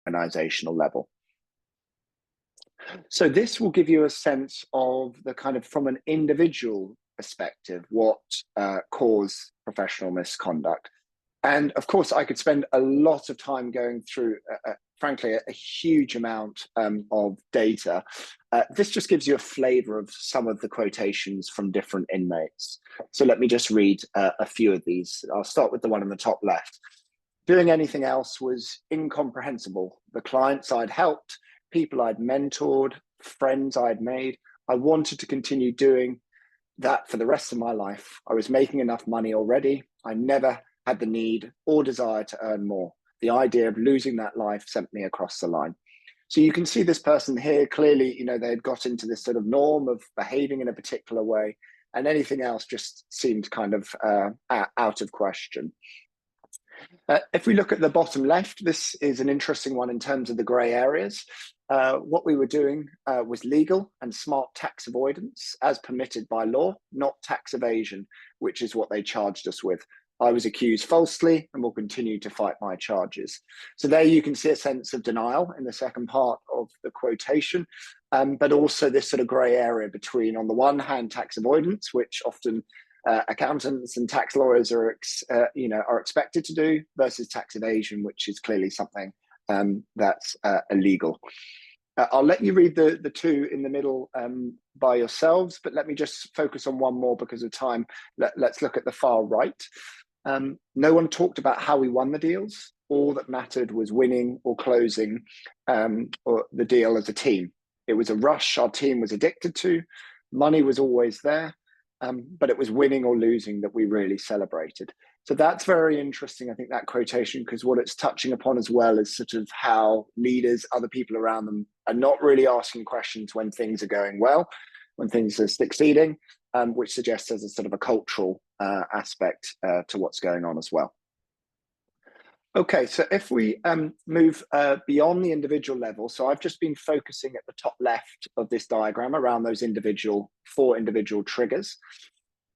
organizational level. So this will give you a sense of the kind of, from an individual perspective, what cause professional misconduct. And of course, I could spend a lot of time going through, frankly, a huge amount of data. This just gives you a flavor of some of the quotations from different inmates. So let me just read a few of these. I'll start with the one on the top left. Doing anything else was incomprehensible. The clients I'd helped, people I'd mentored, friends I'd made, I wanted to continue doing that for the rest of my life. I was making enough money already. I never had the need or desire to earn more. The idea of losing that life sent me across the line. So you can see this person here, clearly, you know, they had got into this sort of norm of behaving in a particular way, and anything else just seemed kind of out of question. If we look at the bottom left, this is an interesting one in terms of the grey areas. What we were doing was legal and smart tax avoidance as permitted by law, not tax evasion, which is what they charged us with. I was accused falsely and will continue to fight my charges. So there you can see a sense of denial in the second part of the quotation, but also this sort of grey area between, on the one hand, tax avoidance, which often accountants and tax lawyers are expected to do, versus tax evasion, which is clearly something that's illegal. I'll let you read the two in the middle by yourselves, but let me just focus on one more because of time. Let's look at the far right. No one talked about how we won the deals. All that mattered was winning or closing or the deal as a team. It was a rush our team was addicted to. Money was always there, but it was winning or losing that we really celebrated. So that's very interesting, I think, that quotation, because what it's touching upon as well is sort of how leaders, other people around them, are not really asking questions when things are going well, when things are succeeding, which suggests there's a sort of a cultural aspect to what's going on as well. Okay, so if we move beyond the individual level, so I've just been focusing at the top left of this diagram around those four individual triggers.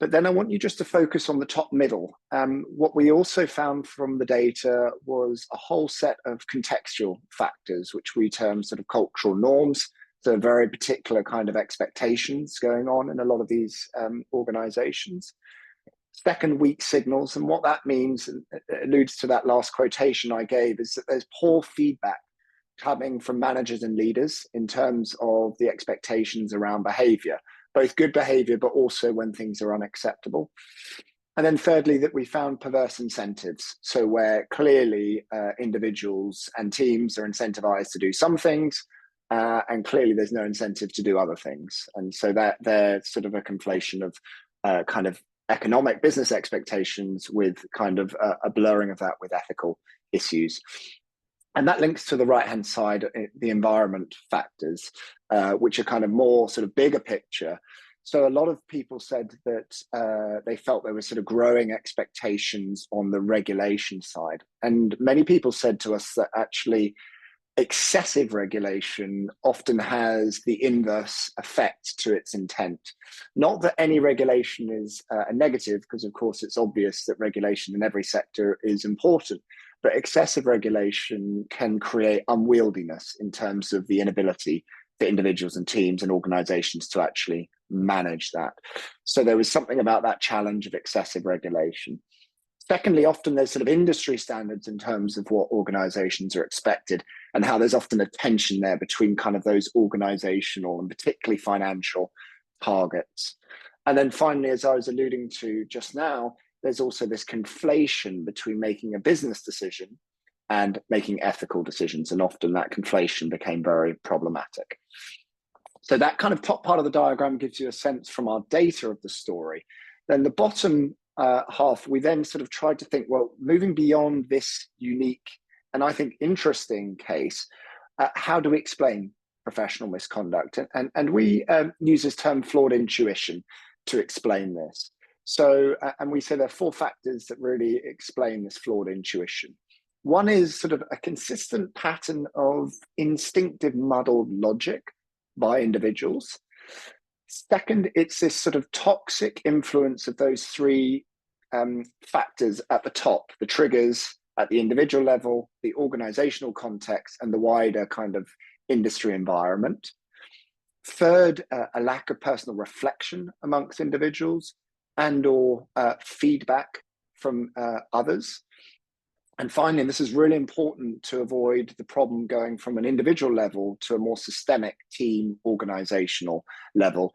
But then I want you just to focus on the top middle. What we also found from the data was a whole set of contextual factors, which we term sort of cultural norms. So very particular kind of expectations going on in a lot of these organizations. Second, weak signals. And what that means, and it alludes to that last quotation I gave, is that there's poor feedback coming from managers and leaders in terms of the expectations around behavior, both good behavior, but also when things are unacceptable. And then thirdly, that we found perverse incentives. So where clearly individuals and teams are incentivized to do some things, and clearly there's no incentive to do other things. And so that there's sort of a conflation of kind of economic business expectations with kind of a blurring of that with ethical issues. And that links to the right-hand side, the environment factors, which are kind of more sort of bigger picture. So a lot of people said that they felt there was sort of growing expectations on the regulation side. And many people said to us that actually excessive regulation often has the inverse effect to its intent. Not that any regulation is a negative, because of course it's obvious that regulation in every sector is important, but excessive regulation can create unwieldiness in terms of the inability for individuals and teams and organizations to actually manage that. So there was something about that challenge of excessive regulation. Secondly, often there's sort of industry standards in terms of what organizations are expected, and how there's often a tension there between kind of those organizational and particularly financial targets. And then finally, as I was alluding to just now, there's also this conflation between making a business decision and making ethical decisions. And often that conflation became very problematic. So that kind of top part of the diagram gives you a sense from our data of the story. Then the bottom half, we then sort of tried to think, well, moving beyond this unique and I think interesting case, how do we explain professional misconduct? And we use this term flawed intuition to explain this. So, and we say there are four factors that really explain this flawed intuition. One is sort of a consistent pattern of instinctive muddled logic by individuals. Second, it's this sort of toxic influence of those three factors at the top, the triggers, at the individual level, the organizational context, and the wider kind of industry environment. Third, a lack of personal reflection amongst individuals and or feedback from others. And finally, and this is really important to avoid the problem going from an individual level to a more systemic team organizational level.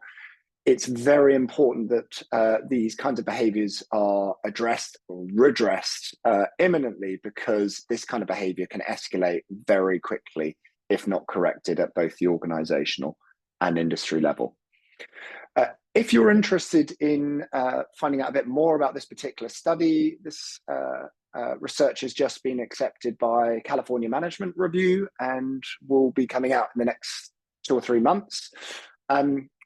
It's very important that these kinds of behaviors are addressed or redressed imminently, because this kind of behavior can escalate very quickly if not corrected at both the organizational and industry level. If you're interested in finding out a bit more about this particular study, this research has just been accepted by California Management Review and will be coming out in the next 2 or 3 months.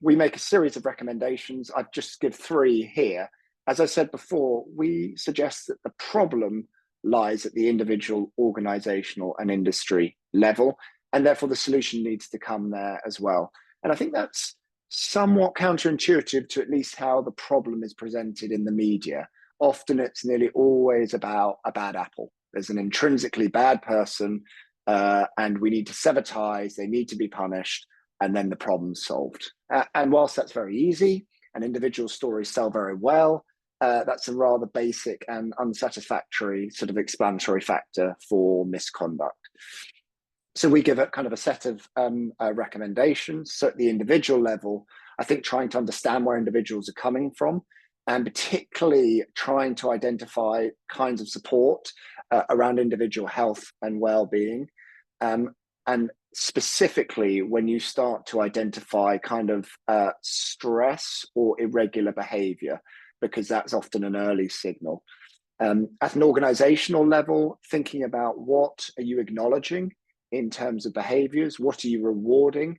We make a series of recommendations. I've just give 3 here. As I said before, we suggest that the problem lies at the individual, organizational, and industry level, and therefore the solution needs to come there as well. And I think that's somewhat counterintuitive to at least how the problem is presented in the media. Often it's nearly always about a bad apple. There's an intrinsically bad person, and we need to sever ties, they need to be punished, and then the problem's solved. And whilst that's very easy, and individual stories sell very well, that's a rather basic and unsatisfactory sort of explanatory factor for misconduct. So we give a kind of a set of recommendations. So at the individual level, I think trying to understand where individuals are coming from, and particularly trying to identify kinds of support around individual health and well-being. And specifically when you start to identify kind of stress or irregular behavior, because that's often an early signal. At an organizational level, thinking about what are you acknowledging in terms of behaviors, what are you rewarding,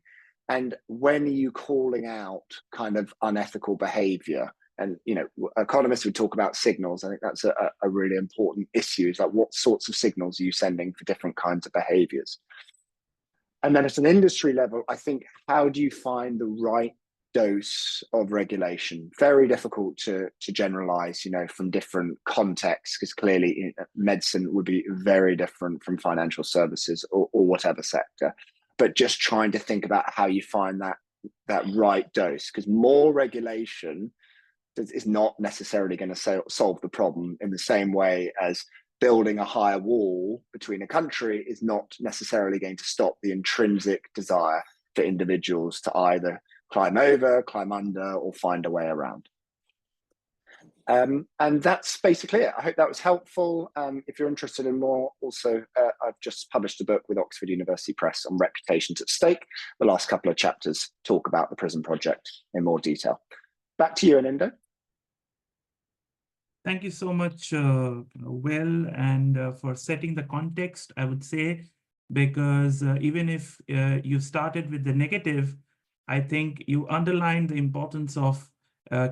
and when are you calling out kind of unethical behavior? And, you know, economists would talk about signals. I think that's a really important issue, is like what sorts of signals are you sending for different kinds of behaviors? And then at an industry level, I think, how do you find the right dose of regulation? Very difficult to generalize, you know, from different contexts, because clearly medicine would be very different from financial services or whatever sector. But just trying to think about how you find that right dose, because more regulation is not necessarily going to solve the problem in the same way as building a higher wall between a country is not necessarily going to stop the intrinsic desire for individuals to either climb over, climb under, or find a way around. And that's basically it. I hope that was helpful. If you're interested in more, also, I've just published a book with Oxford University Press on reputations at stake. The last couple of chapters talk about the PRISM project in more detail. Back to you, Anindo. Thank you so much, Will, and for setting the context, I would say, because even if you started with the negative, I think you underlined the importance of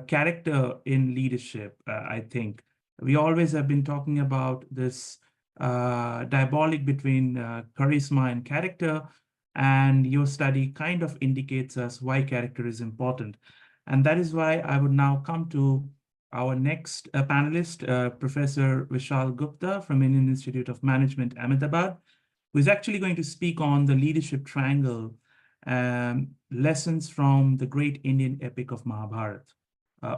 character in leadership. I think we always have been talking about this diabolic between charisma and character, and your study kind of indicates us why character is important. And that is why I would now come to our next panelist, Professor Vishal Gupta from Indian Institute of Management, Ahmedabad, who is actually going to speak on the leadership triangle, lessons from the great Indian epic of Mahabharata.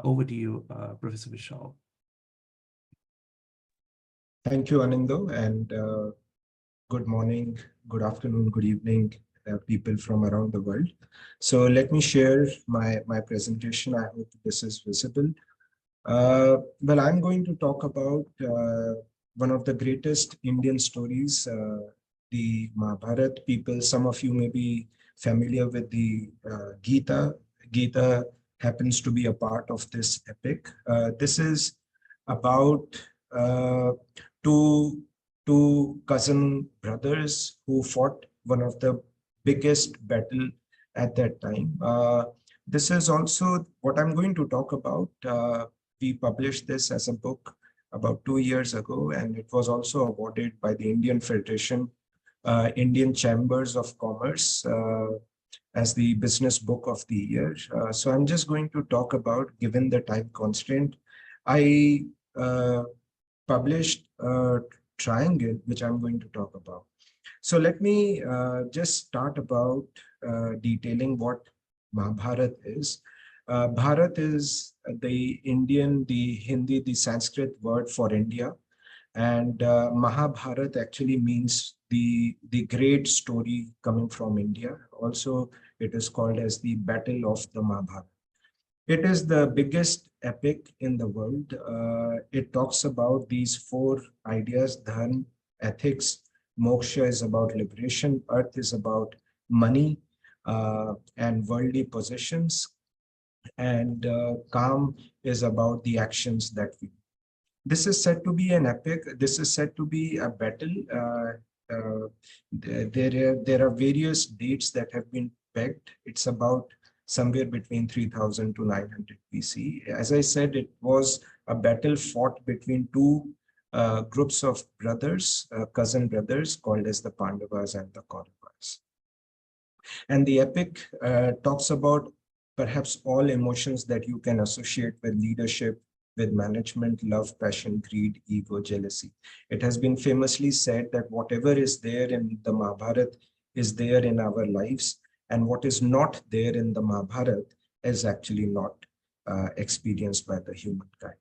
Over to you, Professor Vishal. Thank you, Anindo, and good morning, good afternoon, good evening, people from around the world. So let me share my presentation. I hope this is visible. Well, I'm going to talk about one of the greatest Indian stories, the Mahabharata. People, some of you may be familiar with the Gita. Gita happens to be a part of this epic. This is about two cousin brothers who fought one of the biggest battle at that time. This is also what I'm going to talk about. We published this as a book about 2 years ago, and it was also awarded by the Indian Federation, Indian Chambers of Commerce, as the business book of the year. So I'm just going to talk about, given the time constraint, I published triangle, which I'm going to talk about. So let me just start about detailing what Mahabharat is. Bharat is the Indian, the Hindi, the Sanskrit word for India. And Mahabharat actually means the great story coming from India. Also, it is called as the Battle of the Mahabharata. It is the biggest epic in the world. It talks about these four ideas: dharma, ethics, moksha is about liberation, earth is about money and worldly possessions, and calm is about the actions that we do. This is said to be an epic. This is said to be a battle. There are various dates that have been pegged. It's about somewhere between 3000 to 900 BC. As I said, it was a battle fought between two groups of brothers, cousin brothers, called as the Pandavas and the Kauravas. And the epic talks about perhaps all emotions that you can associate with leadership, with management, love, passion, greed, ego, jealousy. It has been famously said that whatever is there in the Mahabharata is there in our lives, and what is not there in the Mahabharata is actually not experienced by the humankind.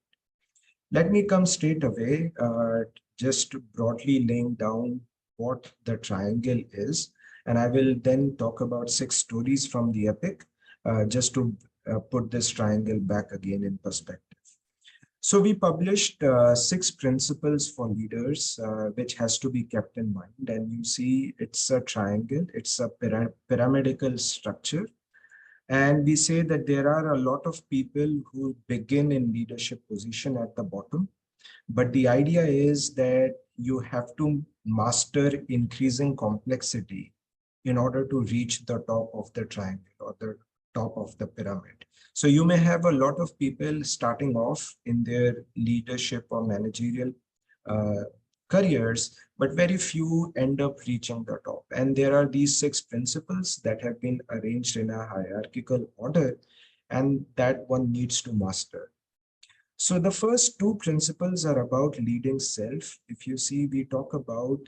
Let me come straight away, just broadly laying down what the triangle is, and I will then talk about 6 stories from the epic, just to put this triangle back again in perspective. So we published 6 principles for leaders, which has to be kept in mind. And you see, it's a triangle, it's a pyramidal structure. And we say that there are a lot of people who begin in leadership position at the bottom. But the idea is that you have to master increasing complexity in order to reach the top of the triangle or the top of the pyramid. So you may have a lot of people starting off in their leadership or managerial careers, but very few end up reaching the top. And there are these 6 principles that have been arranged in a hierarchical order, and that one needs to master. So the first 2 principles are about leading self. If you see, we talk about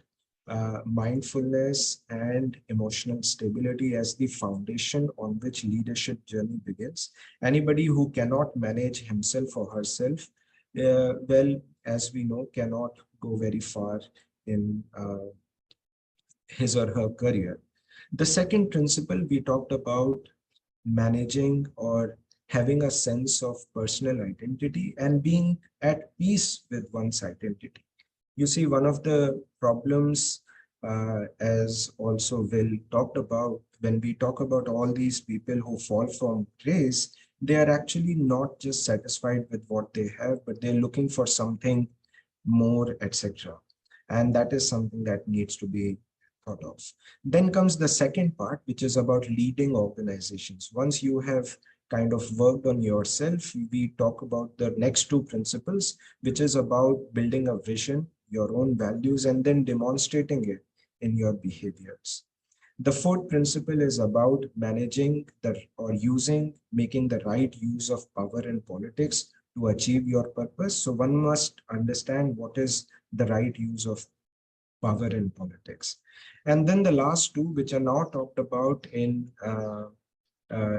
mindfulness and emotional stability as the foundation on which leadership journey begins. Anybody who cannot manage himself or herself, well, as we know, cannot go very far in his or her career. The second principle, we talked about managing or having a sense of personal identity and being at peace with one's identity. You see, one of the problems, as also Will talked about, when we talk about all these people who fall from grace, they are actually not just satisfied with what they have, but they're looking for something more, etc. And that is something that needs to be thought of. Then comes the second part, which is about leading organizations. Once you have kind of worked on yourself, we talk about the next 2 principles, which is about building a vision, your own values, and then demonstrating it in your behaviors. The 4th principle is about managing making the right use of power in politics to achieve your purpose. So one must understand what is the right use of power in politics. And then the last 2, which are now talked about in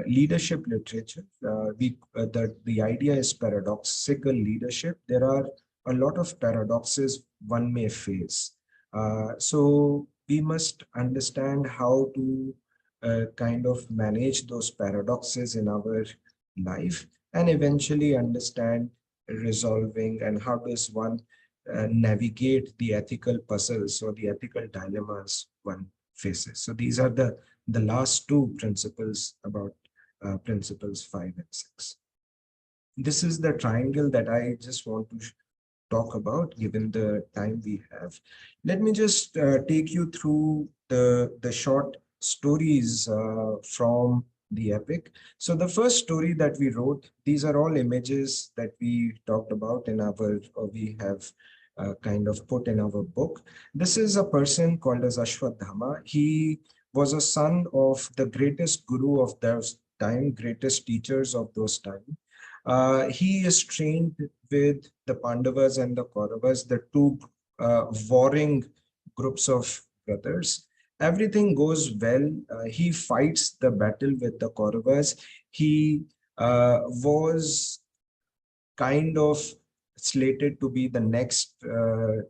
leadership literature, the idea is paradoxical leadership. There are a lot of paradoxes one may face. So we must understand how to kind of manage those paradoxes in our life, and eventually understand resolving and how does one navigate the ethical puzzles or the ethical dilemmas one faces. So these are the last 2 principles about principles 5 and 6. This is the triangle that I just want to talk about, given the time we have. Let me just take you through the short stories from the epic. So the first story that we wrote, these are all images that we talked about in our, or we have kind of put in our book. This is a person called as Ashwadhama. He was a son of the greatest guru of those time, greatest teachers of those time. He is trained with the Pandavas and the Kauravas, the 2 warring groups of brothers. Everything goes well. He fights the battle with the Kauravas. He was kind of slated to be the next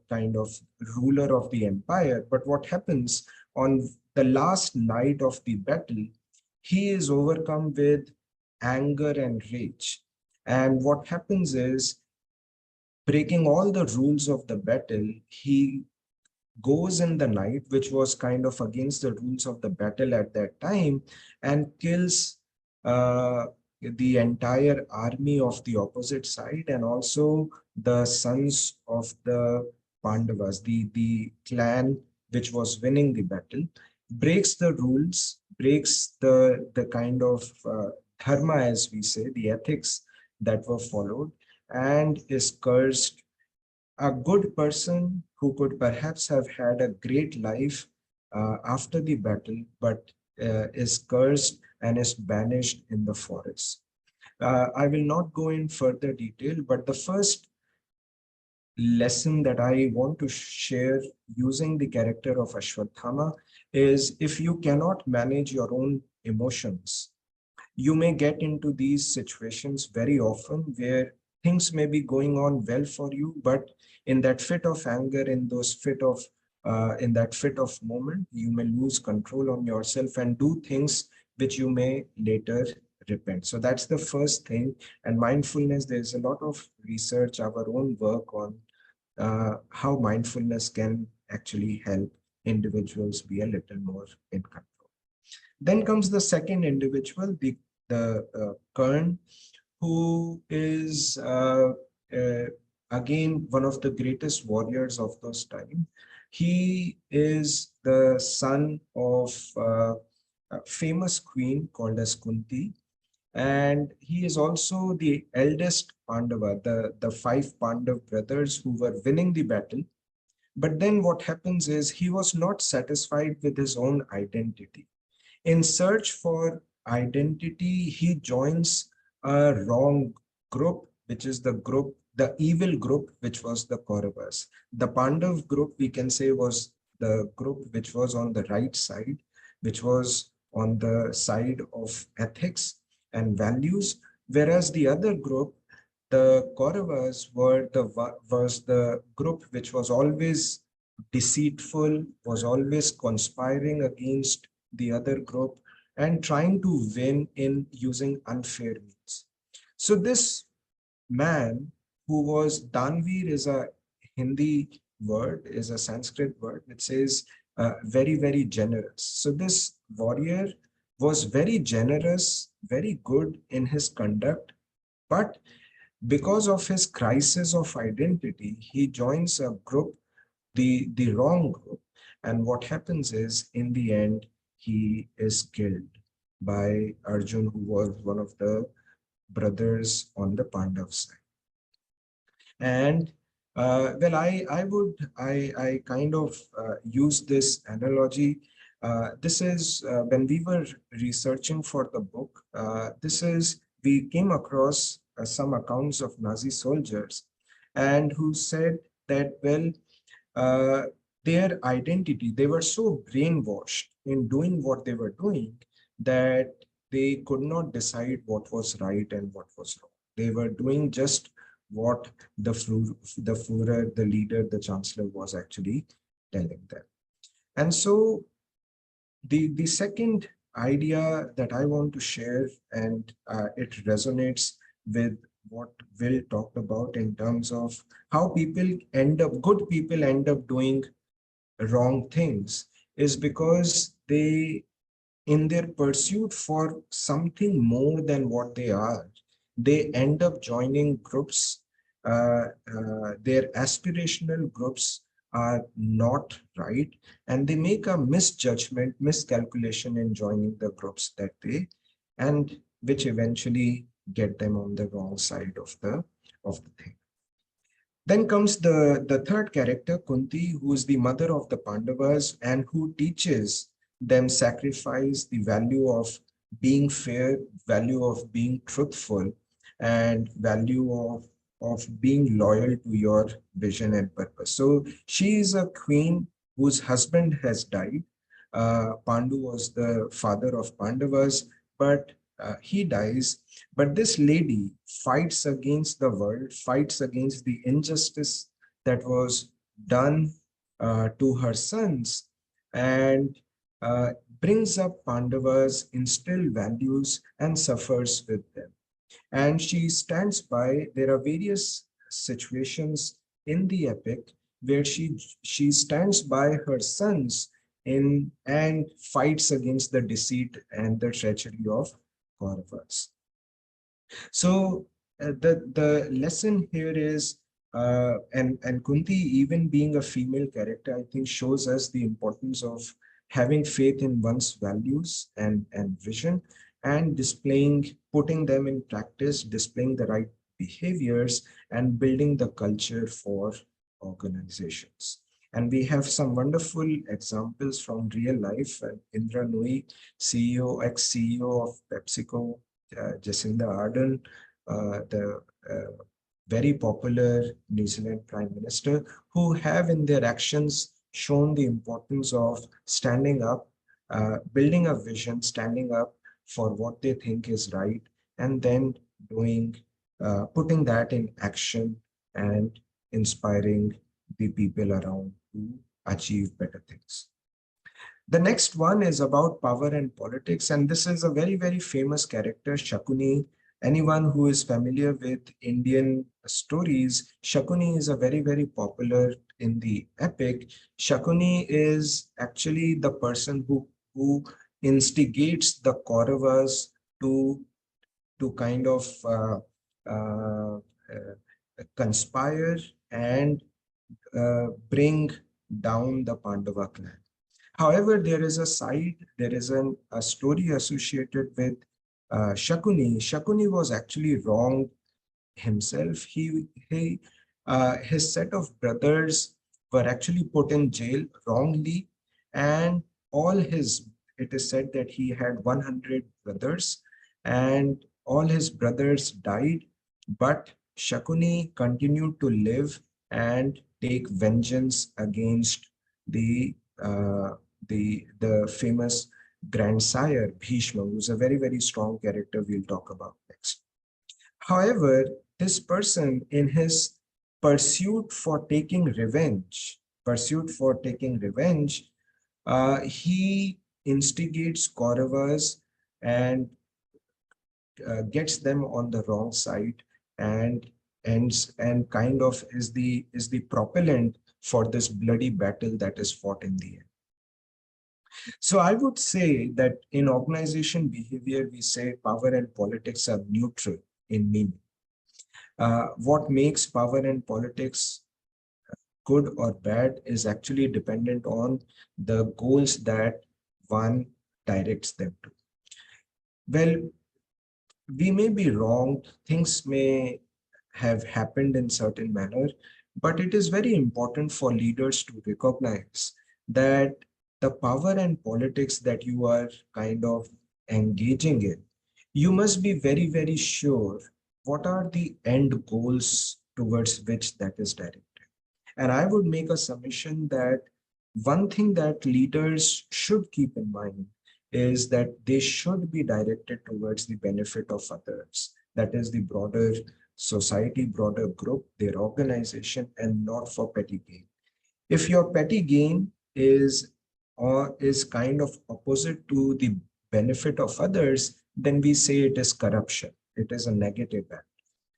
kind of ruler of the empire. But what happens on the last night of the battle, he is overcome with anger and rage. And what happens is, breaking all the rules of the battle, he goes in the night, which was kind of against the rules of the battle at that time, and kills the entire army of the opposite side, and also the sons of the Pandavas, the clan which was winning the battle, breaks the rules, breaks the kind of dharma, as we say, the ethics that were followed, and is cursed. A good person who could perhaps have had a great life after the battle, but is cursed and is banished in the forest. I will not go in further detail, but the first lesson that I want to share using the character of Ashwatthama is, if you cannot manage your own emotions, you may get into these situations very often where things may be going on well for you, but in that fit of anger, in that fit of moment, you may lose control on yourself and do things which you may later repent. So that's the first thing. And mindfulness, there's a lot of research, our own work on how mindfulness can actually help individuals be a little more in control. Then comes the second individual, the Kern, who is again one of the greatest warriors of those time. He is the son of a famous queen called as Kunti, and he is also the eldest Pandava, the five Pandav brothers who were winning the battle. But then what happens is, he was not satisfied with his own identity. In search for identity, he joins a wrong group, which is the evil group, which was the Kauravas. The Pandav group, we can say, was the group which was on the right side, which was on the side of ethics and values, whereas the other group, the Kauravas, was the group which was always deceitful, was always conspiring against the other group and trying to win in using unfair means. So this man, who was Danveer, is a Hindi word, is a Sanskrit word which says very, very generous. So this warrior was very generous, very good in his conduct, but because of his crisis of identity, he joins a group, the wrong group. And what happens is, in the end, he is killed by Arjun, who was one of the brothers on the Pandav side. And well, I kind of use this analogy. This is when we were researching for the book, we came across some accounts of Nazi soldiers, and who said that, well, uh, their identity, they were so brainwashed in doing what they were doing that they could not decide what was right and what was wrong. They were doing just what the Führer, the leader, the chancellor was actually telling them. And so the second idea that I want to share, and it resonates with what Will talked about in terms of how good people end up doing wrong things, is because they, in their pursuit for something more than what they are, they end up joining groups. Their aspirational groups are not right, and they make a misjudgment, miscalculation in joining the groups that they, and which eventually get them on the wrong side of the thing. Then comes the third character, Kunti, who is the mother of the Pandavas and who teaches them sacrifice, the value of being fair, value of being truthful, and value of of being loyal to your vision and purpose. So she is a queen whose husband has died. Pandu was the father of Pandavas, but he dies. But this lady fights against the world, fights against the injustice that was done to her sons, and uh, brings up Pandavas, instill values, and suffers with them. And she stands by. There are various situations in the epic where she stands by her sons in and fights against the deceit and the treachery of Kauravas. So the lesson here is, and Kunti, even being a female character, I think shows us the importance of having faith in one's values and vision, and putting them in practice, displaying the right behaviors, and building the culture for organizations. And we have some wonderful examples from real life. Indra Nooyi, CEO, ex-CEO of PepsiCo, Jacinda Ardern, the very popular New Zealand Prime Minister, who have in their actions shown the importance of standing up, building a vision, standing up for what they think is right, and then putting that in action and inspiring the people around to achieve better things. The next one is about power and politics, and this is a very, very famous character, Shakuni. Anyone who is familiar with Indian stories, Shakuni is a very, very popular in the epic. Shakuni is actually the person who instigates the Kauravas to kind of conspire and bring down the Pandava clan. However, there is a story associated with Shakuni. Shakuni was actually wronged himself. His set of brothers were actually put in jail wrongly, and it is said that he had 100 brothers, and all his brothers died, but Shakuni continued to live and take vengeance against the uh, the famous grandsire Bhishma, who's a very, very strong character we'll talk about next. However, this person, in his pursuit for taking revenge, he instigates Kauravas and gets them on the wrong side, and ends and kind of is the propellant for this bloody battle that is fought in the end. So I would say that in organization behavior, we say power and politics are neutral in meaning. What makes power and politics good or bad is actually dependent on the goals that one directs them to. Well, we may be wrong, things may have happened in certain manner, but it is very important for leaders to recognize that the power and politics that you are kind of engaging in, you must be very, very sure what are the end goals towards which that is directed. And I would make a submission that one thing that leaders should keep in mind is that they should be directed towards the benefit of others. That is the broader society, broader group, their organization, and not for petty gain. If your petty gain is kind of opposite to the benefit of others, then we say it is corruption. It is a negative act.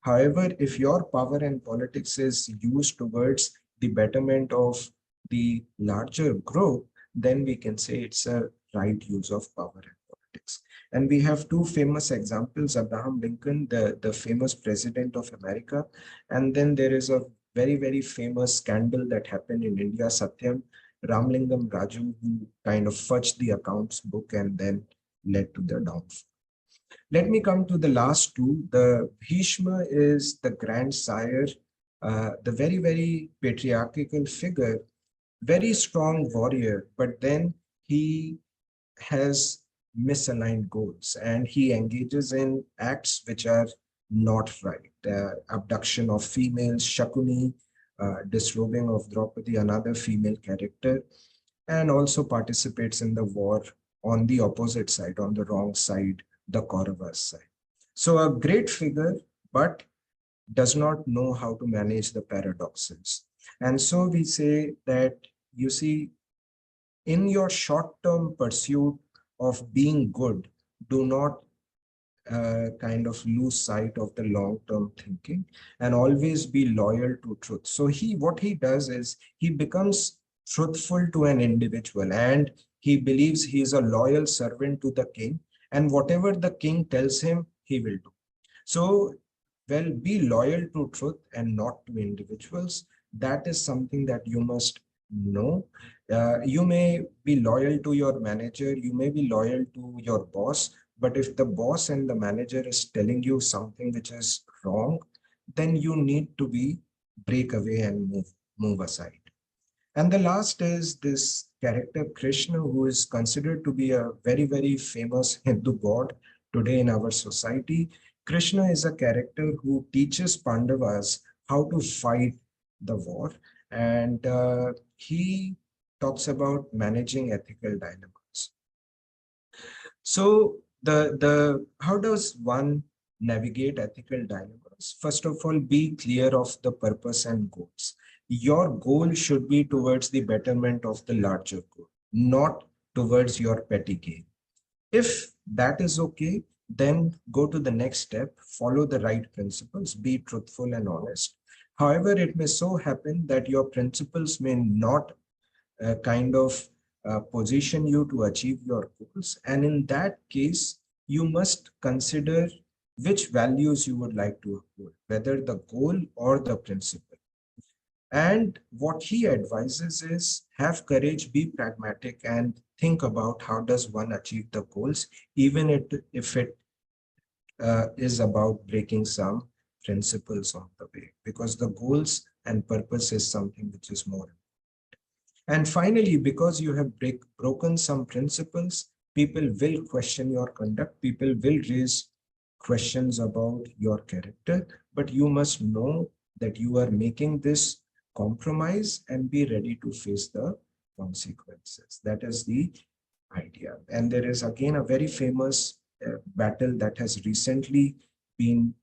However, if your power and politics is used towards the betterment of the larger group, then we can say it's a right use of power and politics. And we have two famous examples, Abraham Lincoln, the famous president of America, and then there is a very, very famous scandal that happened in India, Satyam Ramlingam Raju, who kind of fudged the accounts book and then led to their downfall. Let me come to the last two. The Bhishma is the grandsire, the very, very patriarchal figure, very strong warrior, but then he has misaligned goals and he engages in acts which are not right. Abduction of females, Shakuni, disrobing of Draupadi, another female character, and also participates in the war on the opposite side, on the wrong side, the Kauravas side. So a great figure, but does not know how to manage the paradoxes. And so we say that, you see, in your short-term pursuit of being good, do not kind of lose sight of the long-term thinking and always be loyal to truth. So what he does is he becomes truthful to an individual, and he believes he is a loyal servant to the king, and whatever the king tells him, he will do. So, well, be loyal to truth and not to individuals. That is something that you must know. You may be loyal to your manager, you may be loyal to your boss, but if the boss and the manager is telling you something which is wrong, then you need to break away and move aside. And the last is this character Krishna, who is considered to be a very, very famous Hindu god today in our society. Krishna is a character who teaches Pandavas how to fight the war, and he talks about managing ethical dilemmas. So how does one navigate ethical dilemmas? First of all, be clear of the purpose and goals. Your goal should be towards the betterment of the larger goal, not towards your petty gain. If that is okay, then go to the next step, follow the right principles, be truthful and honest. However, it may so happen that your principles may not kind of position you to achieve your goals. And in that case, you must consider which values you would like to uphold, whether the goal or the principle. And what he advises is have courage, be pragmatic, and think about how does one achieve the goals, even if it is about breaking some principles on the way, because the goals and purpose is something which is more. And finally, because you have broken some principles, people will question your conduct, people will raise questions about your character, but you must know that you are making this compromise and be ready to face the consequences. That is the idea. And there is again a very famous battle that has recently been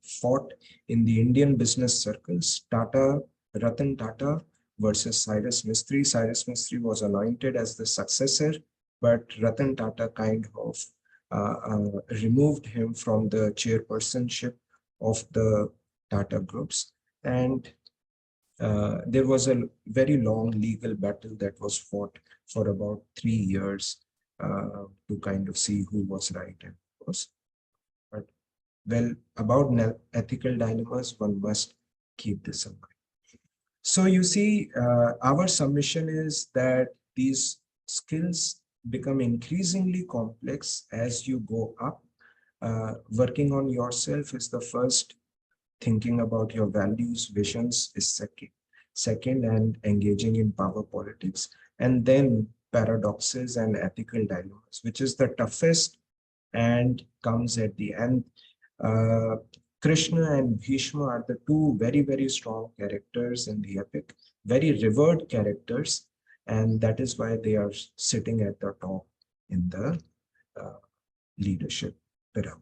fought in the Indian business circles. Ratan Tata versus Cyrus Mistry. Cyrus Mistry was anointed as the successor, but Ratan Tata kind of removed him from the chairpersonship of the Tata groups. And there was a very long legal battle that was fought for about 3 years to kind of see who was right and who was. But well, about ethical dilemmas, one must keep this in mind. So you see, our submission is that these skills become increasingly complex as you go up. Working on yourself is the first, thinking about your values, visions is second, and engaging in power politics. And then paradoxes and ethical dilemmas, which is the toughest and comes at the end. Krishna and Bhishma are the two very, very strong characters in the epic, very revered characters, and that is why they are sitting at the top in the leadership pyramid.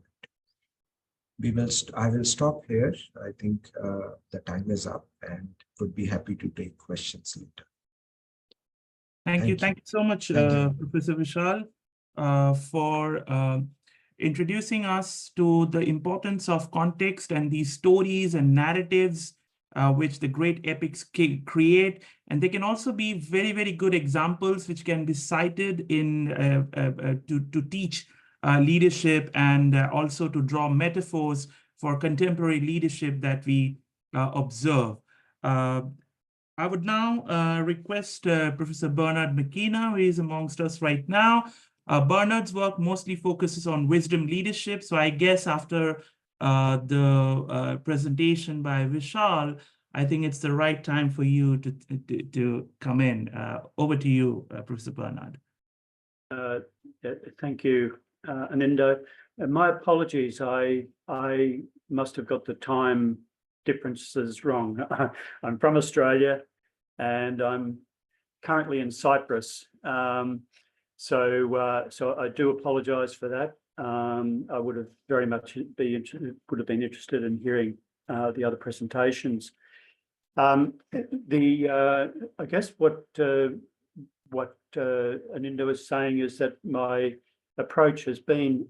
I will stop here. I think the time is up and would be happy to take questions later. Thank you so much, Professor Vishal, for introducing us to the importance of context and these stories and narratives which the great epics create. And they can also be very, very good examples which can be cited in to teach leadership and also to draw metaphors for contemporary leadership that we observe. I would now request Professor Bernard McKenna, who is amongst us right now. Bernard's work mostly focuses on wisdom leadership. So I guess after the presentation by Vishal, I think it's the right time for you to come in. Over to you, Professor Bernard. Thank you, Anindo. And my apologies, I must have got the time differences wrong. I'm from Australia and I'm currently in Cyprus. So I do apologise for that. I would have very much been interested in hearing the other presentations. I guess what Anindo is saying is that my approach has been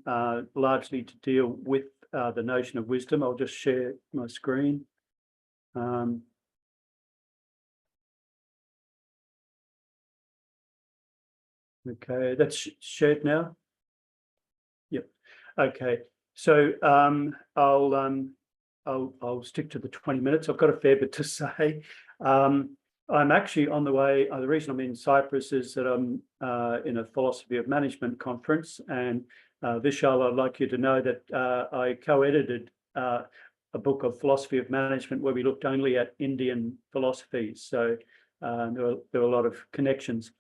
largely to deal with the notion of wisdom. I'll just share my screen. Okay, that's shared now. Yep. Okay. So I'll stick to the 20 minutes. I've got a fair bit to say. I'm actually on the way. The reason I'm in Cyprus is that I'm in a philosophy of management conference, and Vishal, I'd like you to know that I co-edited a book of philosophy of management where we looked only at Indian philosophies. So there were a lot of connections.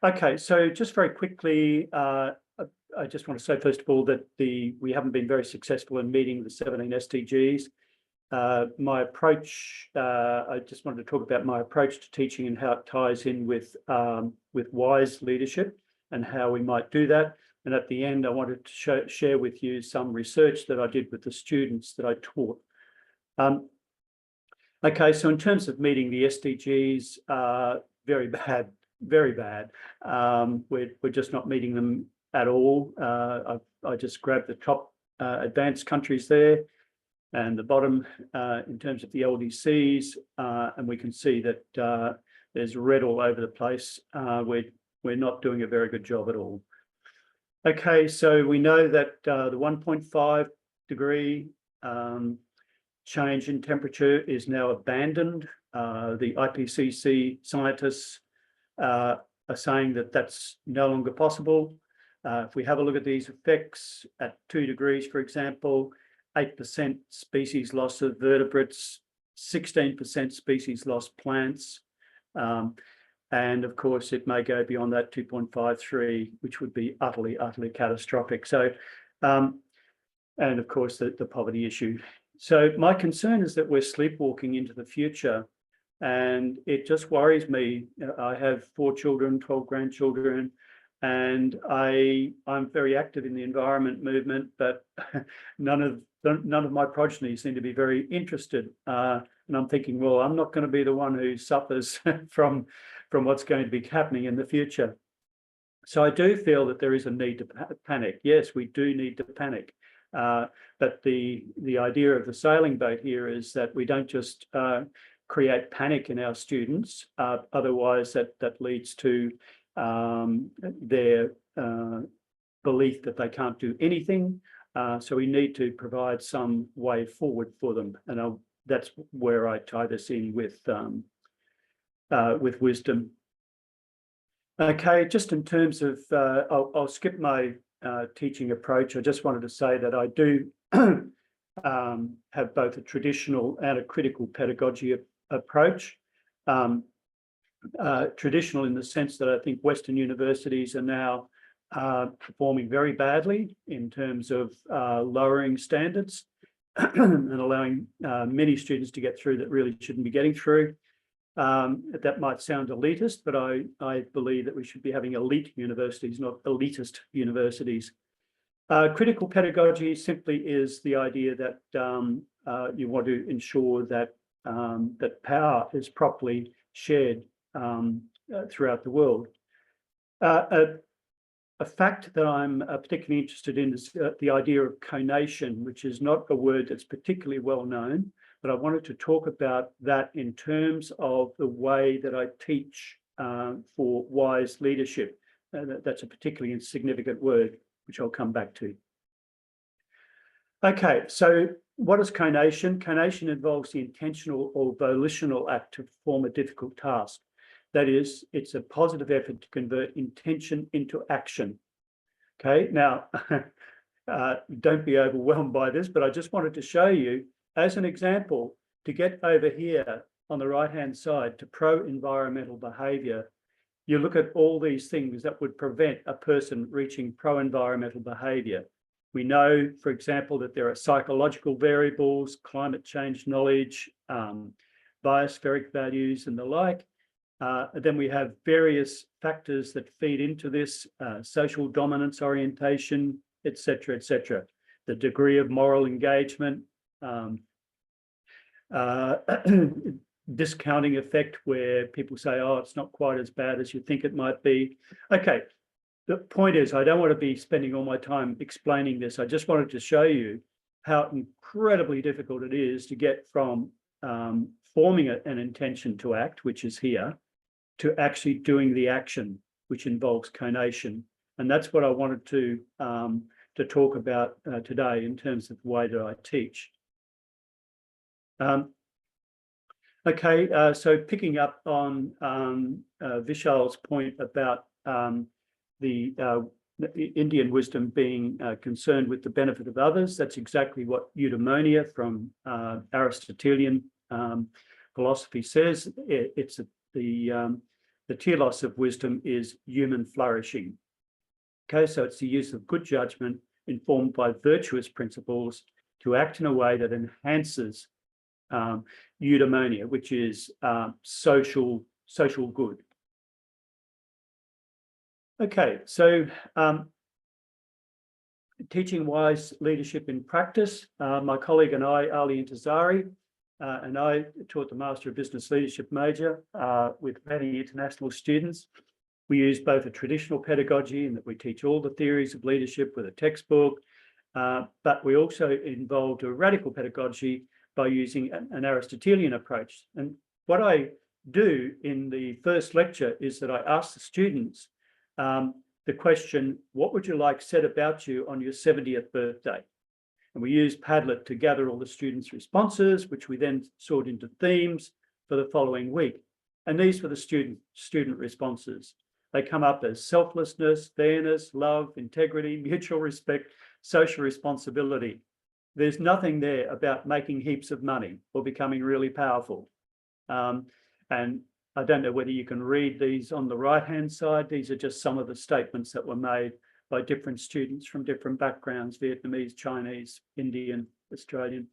Okay, so just very quickly, I just want to say, first of all, that we haven't been very successful in meeting the 17 SDGs. My approach, I just wanted to talk about my approach to teaching and how it ties in with wise leadership and how we might do that. And at the end, I wanted to share with you some research that I did with the students that I taught. Okay, so in terms of meeting the SDGs, very bad, very bad. We're just not meeting them at all. I just grabbed the top advanced countries there and the bottom in terms of the LDCs, and we can see that there's red all over the place. We're not doing a very good job at all. Okay, so we know that the 1.5 degree change in temperature is now abandoned. The IPCC scientists are saying that that's no longer possible. If we have a look at these effects at 2 degrees, for example, 8% species loss of vertebrates, 16% species loss plants. And of course, it may go beyond that 2.53, which would be utterly, utterly catastrophic. So, and of course, the poverty issue. So my concern is that we're sleepwalking into the future, and it just worries me. I have 4 children, 12 grandchildren, and I'm very active in the environment movement, but none of my progeny seem to be very interested. And I'm thinking, well, I'm not going to be the one who suffers from what's going to be happening in the future. So I do feel that there is a need to panic. Yes, we do need to panic. But the idea of the sailing boat here is that we don't just create panic in our students. Otherwise, that leads to their belief that they can't do anything. So we need to provide some way forward for them, and that's where I tie this in with wisdom. Okay, just in terms of, I'll skip my teaching approach. I just wanted to say that I do have both a traditional and a critical pedagogy approach. Traditional in the sense that I think Western universities are now performing very badly in terms of lowering standards and allowing many students to get through that really shouldn't be getting through. That might sound elitist, but I believe that we should be having elite universities, not elitist universities. Critical pedagogy simply is the idea that you want to ensure that that power is properly shared throughout the world. A fact that I'm particularly interested in is the idea of conation, which is not a word that's particularly well known, but I wanted to talk about that in terms of the way that I teach for wise leadership. That's a particularly significant word, which I'll come back to. Okay, so what is conation? Conation involves the intentional or volitional act to perform a difficult task. That is, it's a positive effort to convert intention into action. Okay, now, don't be overwhelmed by this, but I just wanted to show you as an example to get over here on the right-hand side to pro-environmental behaviour. you look at all these things that would prevent a person reaching pro-environmental behaviour. We know, for example, that there are psychological variables, climate change knowledge, biospheric values and the like. Then we have various factors that feed into this, social dominance orientation, etc., etc. The degree of moral engagement, discounting effect where people say, oh, it's not quite as bad as you think it might be. Okay, the point is, I don't want to be spending all my time explaining this. I just wanted to show you how incredibly difficult it is to get from forming an intention to act, which is here, to actually doing the action, which involves conation. And that's what I wanted to talk about today in terms of the way that I teach. Okay, so picking up on Vishal's point about the Indian wisdom being concerned with the benefit of others, that's exactly what eudaimonia from Aristotelian philosophy says. It's the telos of wisdom is human flourishing. Okay, so it's the use of good judgment informed by virtuous principles to act in a way that enhances eudaimonia, which is social good. Okay, so teaching wise leadership in practice. My colleague and I, Ali Intizari, and I taught the Master of Business Leadership major with many international students. We use both a traditional pedagogy in that we teach all the theories of leadership with a textbook, but we also involved a radical pedagogy by using an Aristotelian approach. And what I do in the first lecture is that I ask the students the question, what would you like said about you on your 70th birthday? And we use Padlet to gather all the students' responses, which we then sort into themes for the following week. And these were the student responses. They come up as selflessness, fairness, love, integrity, mutual respect, social responsibility. There's nothing there about making heaps of money or becoming really powerful. And I don't know whether you can read these on the right-hand side. These are just some of the statements that were made by different students from different backgrounds, Vietnamese, Chinese, Indian, Australian.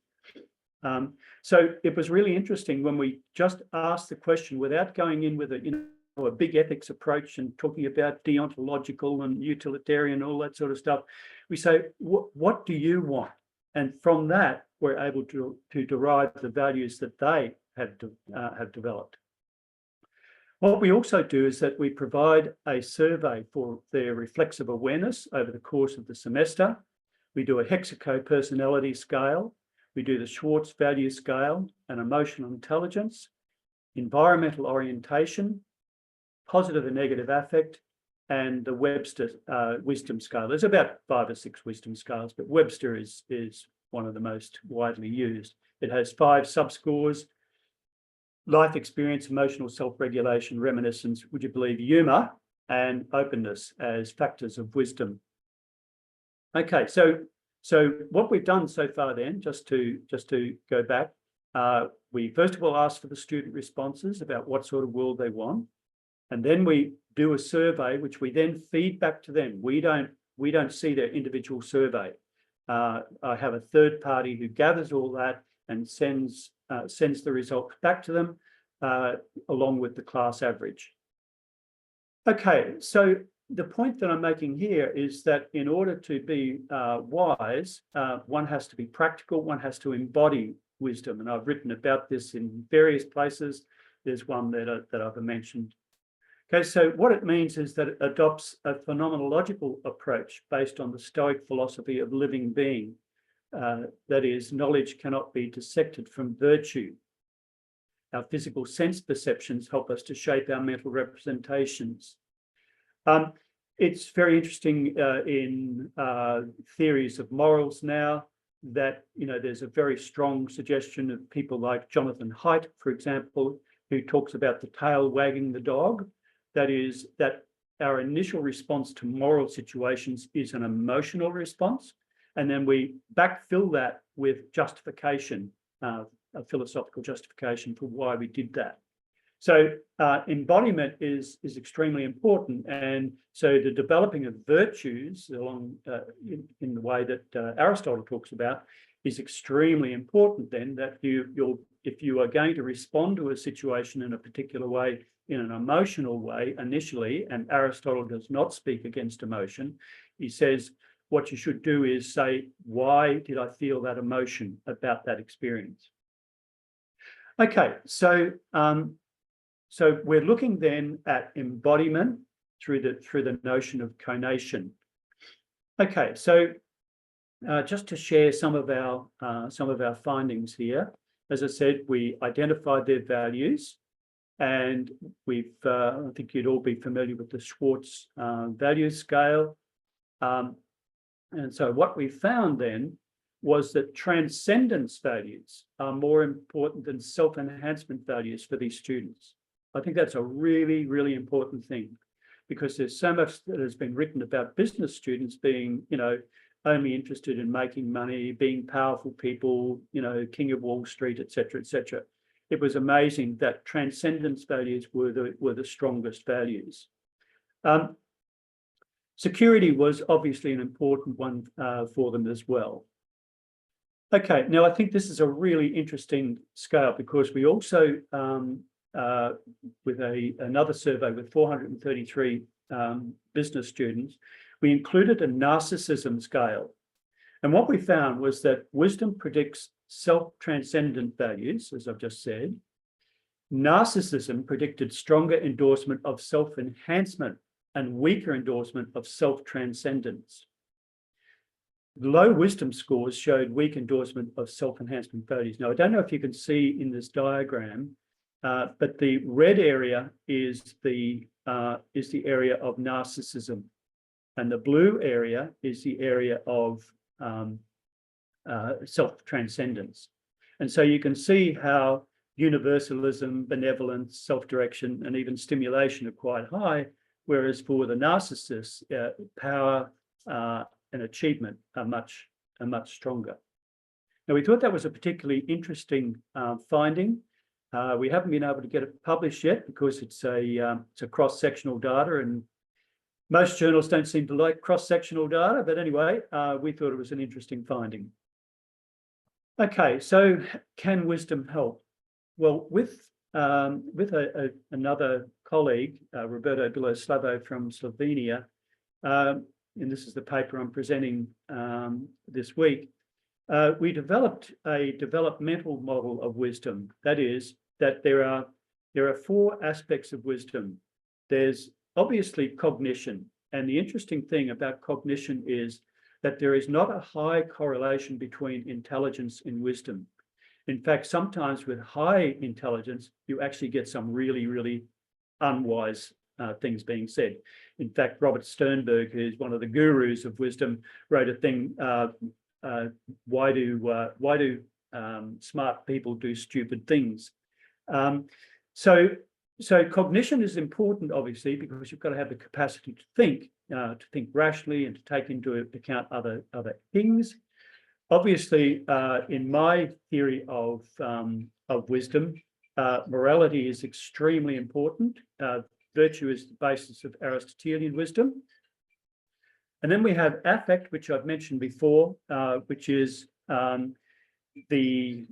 So it was really interesting when we just asked the question without going in with a big ethics approach and talking about deontological and utilitarian, all that sort of stuff. We say, what do you want? And from that, we're able to derive the values that they have developed. What we also do is that we provide a survey for their reflexive awareness over the course of the semester. We do a Hexaco personality scale. We do the Schwartz value scale and emotional intelligence, environmental orientation, positive and negative affect, and the Webster wisdom scale. There's about 5 or 6 wisdom scales, but Webster is one of the most widely used. It has 5 subscores: life experience, emotional self-regulation, reminiscence, would you believe, humour, and openness as factors of wisdom. Okay, so what we've done so far then, just to go back, we first of all asked for the student responses about what sort of world they want, and then we do a survey which we then feed back to them. We don't see their individual survey. I have a third party who gathers all that and sends the results back to them along with the class average. Okay, so the point that I'm making here is that in order to be wise, one has to be practical, one has to embody wisdom. And I've written about this in various places. There's one that I've mentioned. Okay, so what it means is that it adopts a phenomenological approach based on the Stoic philosophy of living being. That is, knowledge cannot be dissected from virtue. Our physical sense perceptions help us to shape our mental representations. It's very interesting in theories of morals now that, there's a very strong suggestion of people like Jonathan Haidt, for example, who talks about the tail wagging the dog. That is, that our initial response to moral situations is an emotional response, and then we backfill that with justification, a philosophical justification for why we did that. So embodiment is extremely important, and so the developing of virtues along in the way that Aristotle talks about is extremely important. Then that if you are going to respond to a situation in a particular way, in an emotional way initially, and Aristotle does not speak against emotion, he says what you should do is say, why did I feel that emotion about that experience? Okay, so so we're looking then at embodiment through the notion of conation. Okay, so just to share some of our findings here. As I said, we identified their values, and we've I think you'd all be familiar with the Schwartz value scale. And so what we found then was that transcendence values are more important than self-enhancement values for these students. I think that's a really, really important thing, because there's so much that has been written about business students being, only interested in making money, being powerful people, king of Wall Street, et cetera, et cetera. It was amazing that transcendence values were the strongest values. Security was obviously an important one for them as well. Okay, now I think this is a really interesting scale, because we also, with another survey with 433 business students, we included a narcissism scale. And what we found was that wisdom predicts self-transcendent values, as I've just said. Narcissism predicted stronger endorsement of self-enhancement and weaker endorsement of self-transcendence. Low wisdom scores showed weak endorsement of self-enhancement values. Now, I don't know if you can see in this diagram, but the red area is the area of narcissism, and the blue area is the area of self-transcendence. And so you can see how universalism, benevolence, self-direction, and even stimulation are quite high, whereas for the narcissists, power and achievement are much stronger. Now, we thought that was a particularly interesting finding. We haven't been able to get it published yet because it's a cross-sectional data, and most journals don't seem to like cross-sectional data. But anyway, we thought it was an interesting finding. Okay, so can wisdom help? Well, with another colleague, Roberto Biloslavo from Slovenia, and this is the paper I'm presenting this week, we developed a developmental model of wisdom. That is, that there are 4 aspects of wisdom. There's obviously cognition, and the interesting thing about cognition is that there is not a high correlation between intelligence and wisdom. In fact, sometimes with high intelligence, you actually get some really, really unwise things being said. In fact, Robert Sternberg, who's one of the gurus of wisdom, wrote a thing, why do smart people do stupid things? So cognition is important, obviously, because you've got to have the capacity to think rationally and to take into account other things. Obviously, in my theory of wisdom, morality is extremely important. Virtue is the basis of Aristotelian wisdom. And then we have affect, which I've mentioned before, which is the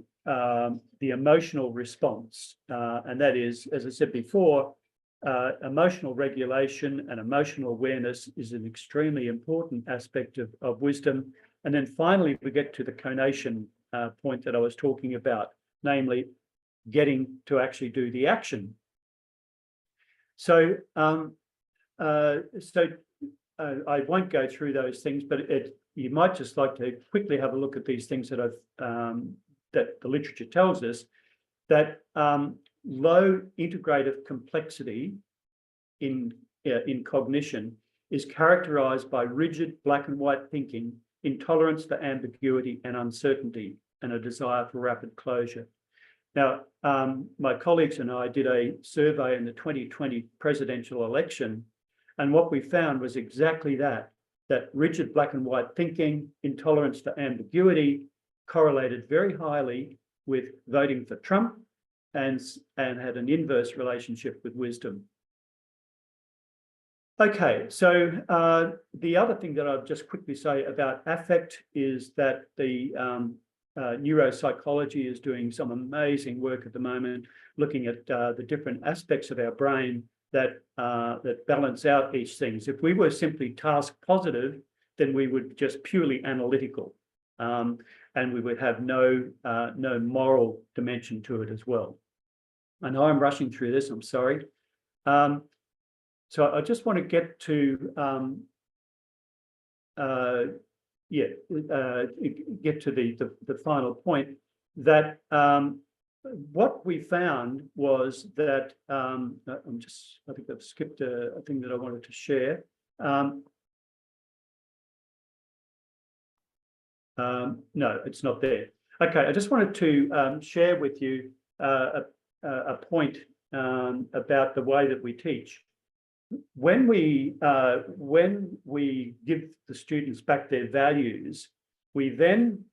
emotional response. And that is, as I said before, emotional regulation and emotional awareness is an extremely important aspect of wisdom. And then finally, we get to the conation point that I was talking about, namely getting to actually do the action. So, I won't go through those things, but you might just like to quickly have a look at these things that that the literature tells us, that low integrative complexity in cognition is characterized by rigid black and white thinking, intolerance for ambiguity and uncertainty, and a desire for rapid closure. Now, my colleagues and I did a survey in the 2020 presidential election, and what we found was exactly that rigid black and white thinking, intolerance for ambiguity, correlated very highly with voting for Trump and had an inverse relationship with wisdom. Okay, so the other thing that I'll just quickly say about affect is that the neuropsychology is doing some amazing work at the moment, looking at the different aspects of our brain that balance out these things. If we were simply task positive, then we would just purely analytical, and we would have no moral dimension to it as well. I know I'm rushing through this, I'm sorry. So I just want to get to get to the final point, that what we found was that I think I've skipped a thing that I wanted to share. No, it's not there. Okay, I just wanted to share with you a point about the way that we teach. When we give the students back their values, we then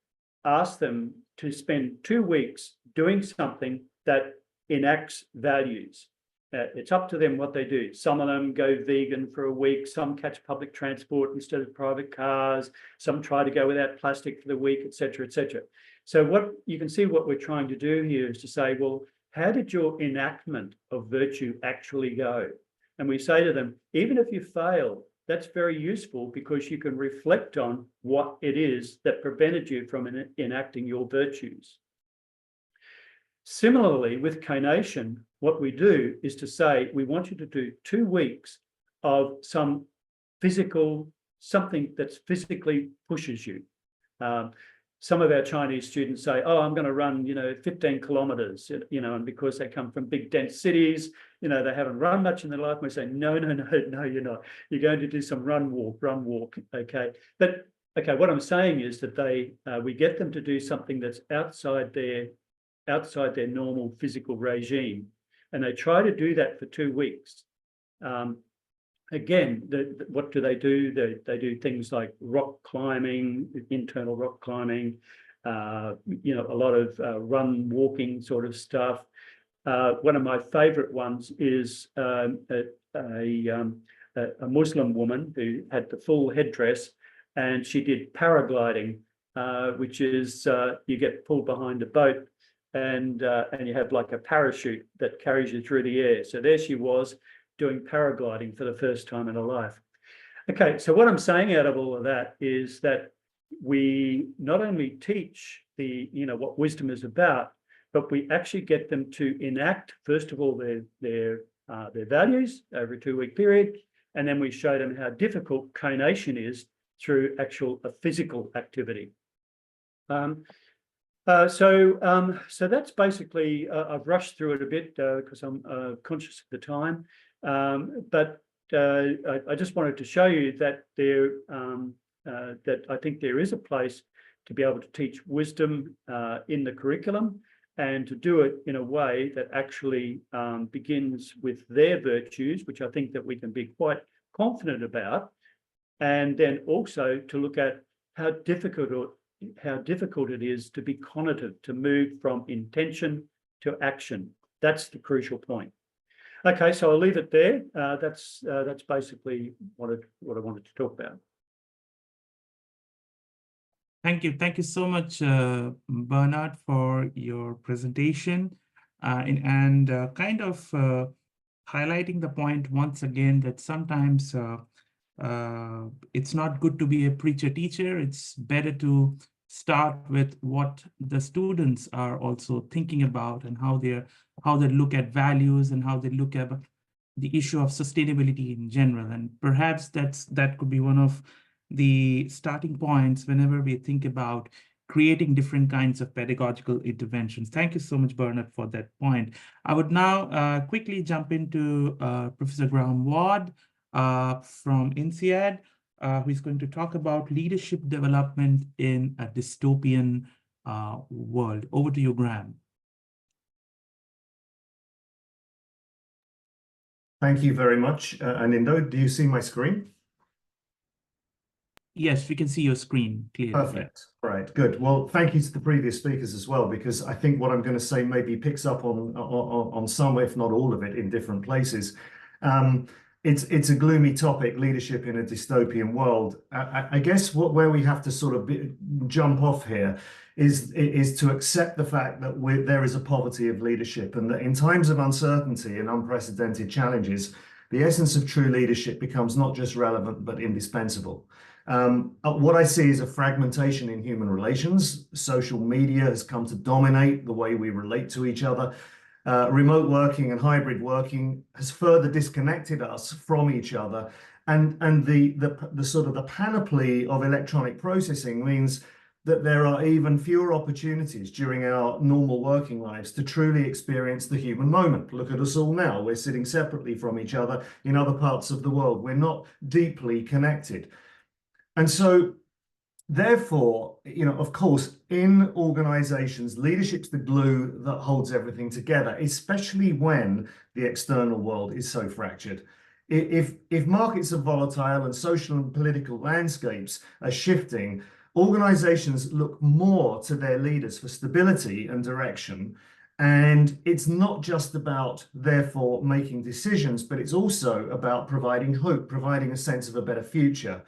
ask them to spend 2 weeks doing something that enacts values. It's up to them what they do. Some of them go vegan for a week, some catch public transport instead of private cars, some try to go without plastic for the week, etc., etc. So what you can see, what we're trying to do here is to say, well, how did your enactment of virtue actually go? And we say to them, even if you fail, that's very useful because you can reflect on what it is that prevented you from enacting your virtues. Similarly, with conation, what we do is to say, we want you to do 2 weeks of some physical, something that physically pushes you. Some of our Chinese students say, oh, I'm going to run, 15 kilometers, and because they come from big, dense cities, they haven't run much in their life. And we say, no, you're not. You're going to do some run, walk, okay? But, okay, what I'm saying is that we get them to do something that's outside their normal physical regime. And they try to do that for 2 weeks. Again, what do? They do things like rock climbing, internal rock climbing, a lot of run, walking sort of stuff. One of my favorite ones is a Muslim woman who had the full headdress, and she did paragliding, which is you get pulled behind a boat, and you have like a parachute that carries you through the air. So there she was, doing paragliding for the first time in her life. Okay, so what I'm saying out of all of that is that we not only teach what wisdom is about, but we actually get them to enact, first of all, their values over a 2-week period, and then we show them how difficult conation is through a physical activity. So that's basically, I've rushed through it a bit because I'm conscious of the time. But I just wanted to show you that that I think there is a place to be able to teach wisdom in the curriculum, and to do it in a way that actually begins with their virtues, which I think that we can be quite confident about, and then also to look at how difficult it is to be cognitive, to move from intention to action. That's the crucial point. Okay, so I'll leave it there. That's basically what I wanted to talk about. Thank you so much, Bernard, for your presentation and kind of highlighting the point once again that sometimes it's not good to be a preacher teacher. It's better to start with what the students are also thinking about, and how they look at values, and how they look at the issue of sustainability in general. And perhaps that could be one of the starting points whenever we think about creating different kinds of pedagogical interventions. Thank you so much, Bernard, for that point. I would now quickly jump into Professor Graham Ward from INSEAD, who is going to talk about leadership development in a dystopian world. Over to you, Graham. Thank you very much. Anindo, do you see my screen? Yes, we can see your screen clearly. Perfect. All right, good. Well, thank you to the previous speakers as well, because I think what I'm going to say maybe picks up on some, if not all of it, in different places. It's a gloomy topic, leadership in a dystopian world. I guess where we have to sort of jump off here is to accept the fact that there is a poverty of leadership, and that in times of uncertainty and unprecedented challenges, the essence of true leadership becomes not just relevant, but indispensable. What I see is a fragmentation in human relations. Social media has come to dominate the way we relate to each other. Remote working and hybrid working has further disconnected us from each other. And the sort of the panoply of electronic processing means that there are even fewer opportunities during our normal working lives to truly experience the human moment. Look at us all now. We're sitting separately from each other in other parts of the world. We're not deeply connected. And so, therefore, of course, in organizations, leadership's the glue that holds everything together, especially when the external world is so fractured. If markets are volatile and social and political landscapes are shifting, organizations look more to their leaders for stability and direction. And it's not just about, therefore, making decisions, but it's also about providing hope, providing a sense of a better future.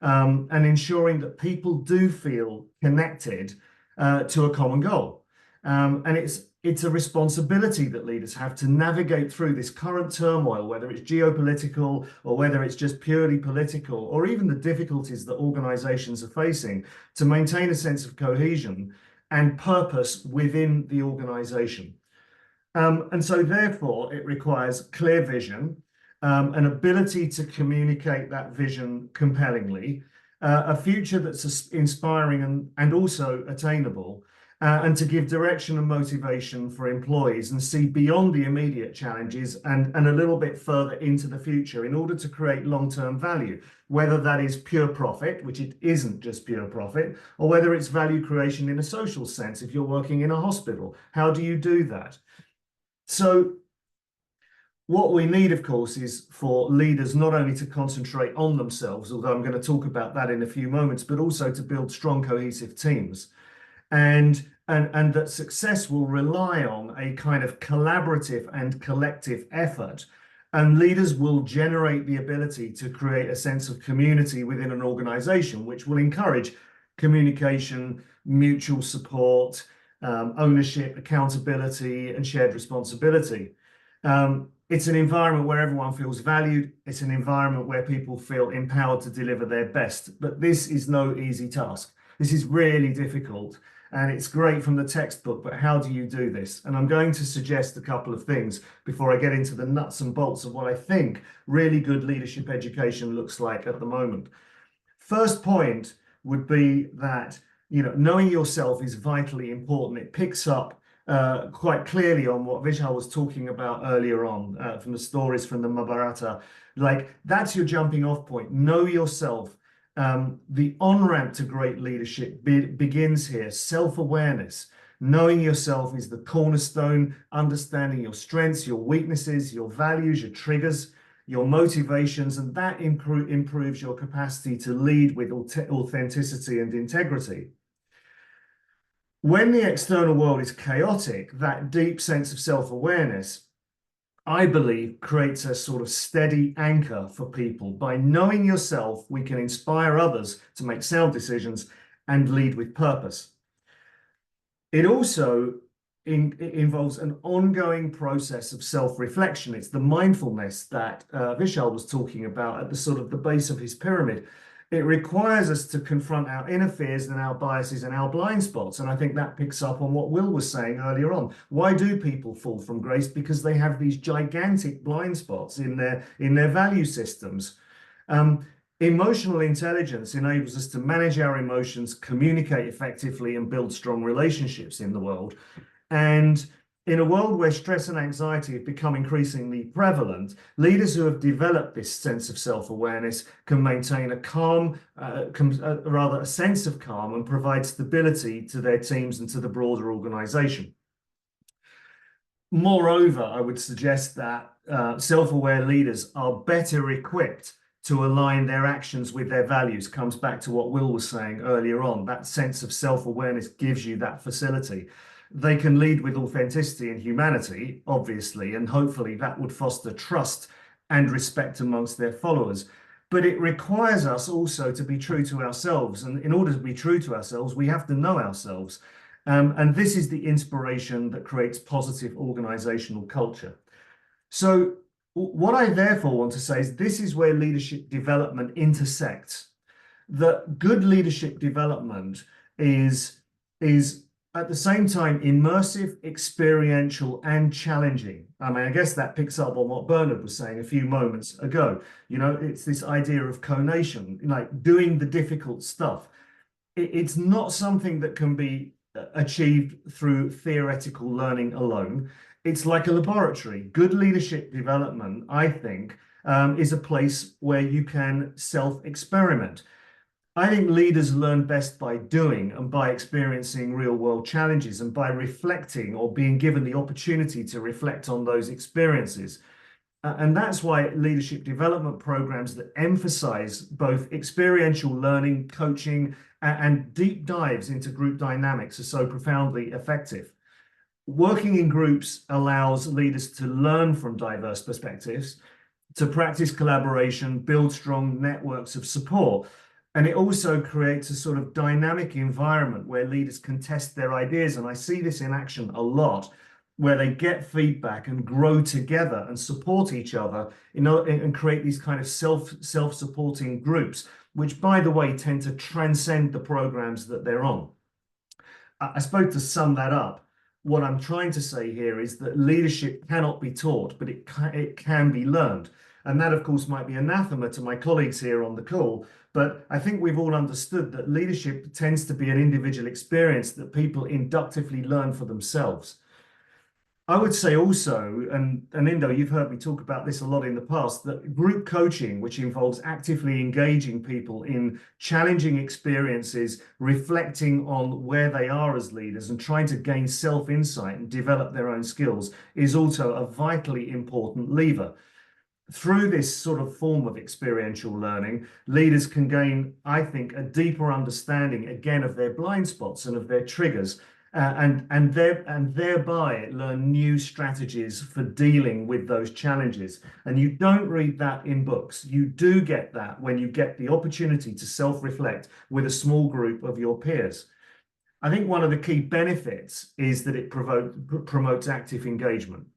And ensuring that people do feel connected to a common goal. And it's a responsibility that leaders have to navigate through this current turmoil, whether it's geopolitical or whether it's just purely political, or even the difficulties that organizations are facing, to maintain a sense of cohesion and purpose within the organization. And so therefore, it requires clear vision, an ability to communicate that vision compellingly, a future that's inspiring and also attainable, and to give direction and motivation for employees and see beyond the immediate challenges and a little bit further into the future in order to create long-term value, whether that is pure profit, which it isn't just pure profit, or whether it's value creation in a social sense. If you're working in a hospital, how do you do that? So what we need, of course, is for leaders not only to concentrate on themselves, although I'm going to talk about that in a few moments, but also to build strong, cohesive teams. And that success will rely on a kind of collaborative and collective effort. And leaders will generate the ability to create a sense of community within an organization, which will encourage communication, mutual support, ownership, accountability, and shared responsibility. It's an environment where everyone feels valued. It's an environment where people feel empowered to deliver their best. But this is no easy task. This is really difficult. And it's great from the textbook, but how do you do this? And I'm going to suggest a couple of things before I get into the nuts and bolts of what I think really good leadership education looks like at the moment. First point would be that, knowing yourself is vitally important. It picks up quite clearly on what Vishal was talking about earlier on from the stories from the Mahabharata. Like, that's your jumping off point. Know yourself. The on-ramp to great leadership begins here. Self-awareness. Knowing yourself is the cornerstone, understanding your strengths, your weaknesses, your values, your triggers, your motivations, and that improves your capacity to lead with authenticity and integrity. When the external world is chaotic, that deep sense of self-awareness, I believe, creates a sort of steady anchor for people. By knowing yourself, we can inspire others to make sound decisions and lead with purpose. It also involves an ongoing process of self-reflection. It's the mindfulness that Vishal was talking about at the sort of the base of his pyramid. It requires us to confront our inner fears and our biases and our blind spots. And I think that picks up on what Will was saying earlier on. Why do people fall from grace? Because they have these gigantic blind spots in their value systems. Emotional intelligence enables us to manage our emotions, communicate effectively, and build strong relationships in the world. And in a world where stress and anxiety have become increasingly prevalent, leaders who have developed this sense of self-awareness can maintain a calm, rather a sense of calm, and provide stability to their teams and to the broader organization. Moreover, I would suggest that self-aware leaders are better equipped to align their actions with their values. Comes back to what Will was saying earlier on. That sense of self-awareness gives you that facility. They can lead with authenticity and humanity, obviously, and hopefully that would foster trust and respect amongst their followers. But it requires us also to be true to ourselves. And in order to be true to ourselves, we have to know ourselves. And this is the inspiration that creates positive organizational culture. So what I therefore want to say is this is where leadership development intersects. That good leadership development is at the same time immersive, experiential, and challenging. I mean, I guess that picks up on what Bernard was saying a few moments ago. You know, it's this idea of conation, like doing the difficult stuff. It's not something that can be achieved through theoretical learning alone. It's like a laboratory. Good leadership development, I think, is a place where you can self-experiment. I think leaders learn best by doing and by experiencing real-world challenges and by reflecting or being given the opportunity to reflect on those experiences. And that's why leadership development programs that emphasize both experiential learning, coaching, and deep dives into group dynamics are so profoundly effective. Working in groups allows leaders to learn from diverse perspectives, to practice collaboration, build strong networks of support. And it also creates a sort of dynamic environment where leaders can test their ideas. And I see this in action a lot, where they get feedback and grow together and support each other, you know, and create these kind of self-supporting groups, which, by the way, tend to transcend the programs that they're on. I suppose to sum that up, what I'm trying to say here is that leadership cannot be taught, but it can be learned. And that, of course, might be anathema to my colleagues here on the call. But I think we've all understood that leadership tends to be an individual experience that people inductively learn for themselves. I would say also, and Indo, you've heard me talk about this a lot in the past, that group coaching, which involves actively engaging people in challenging experiences, reflecting on where they are as leaders and trying to gain self-insight and develop their own skills, is also a vitally important lever. Through this sort of form of experiential learning, leaders can gain, I think, a deeper understanding, again, of their blind spots and of their triggers, and thereby learn new strategies for dealing with those challenges. And you don't read that in books. You do get that when you get the opportunity to self-reflect with a small group of your peers. I think one of the key benefits is that it promotes active engagement.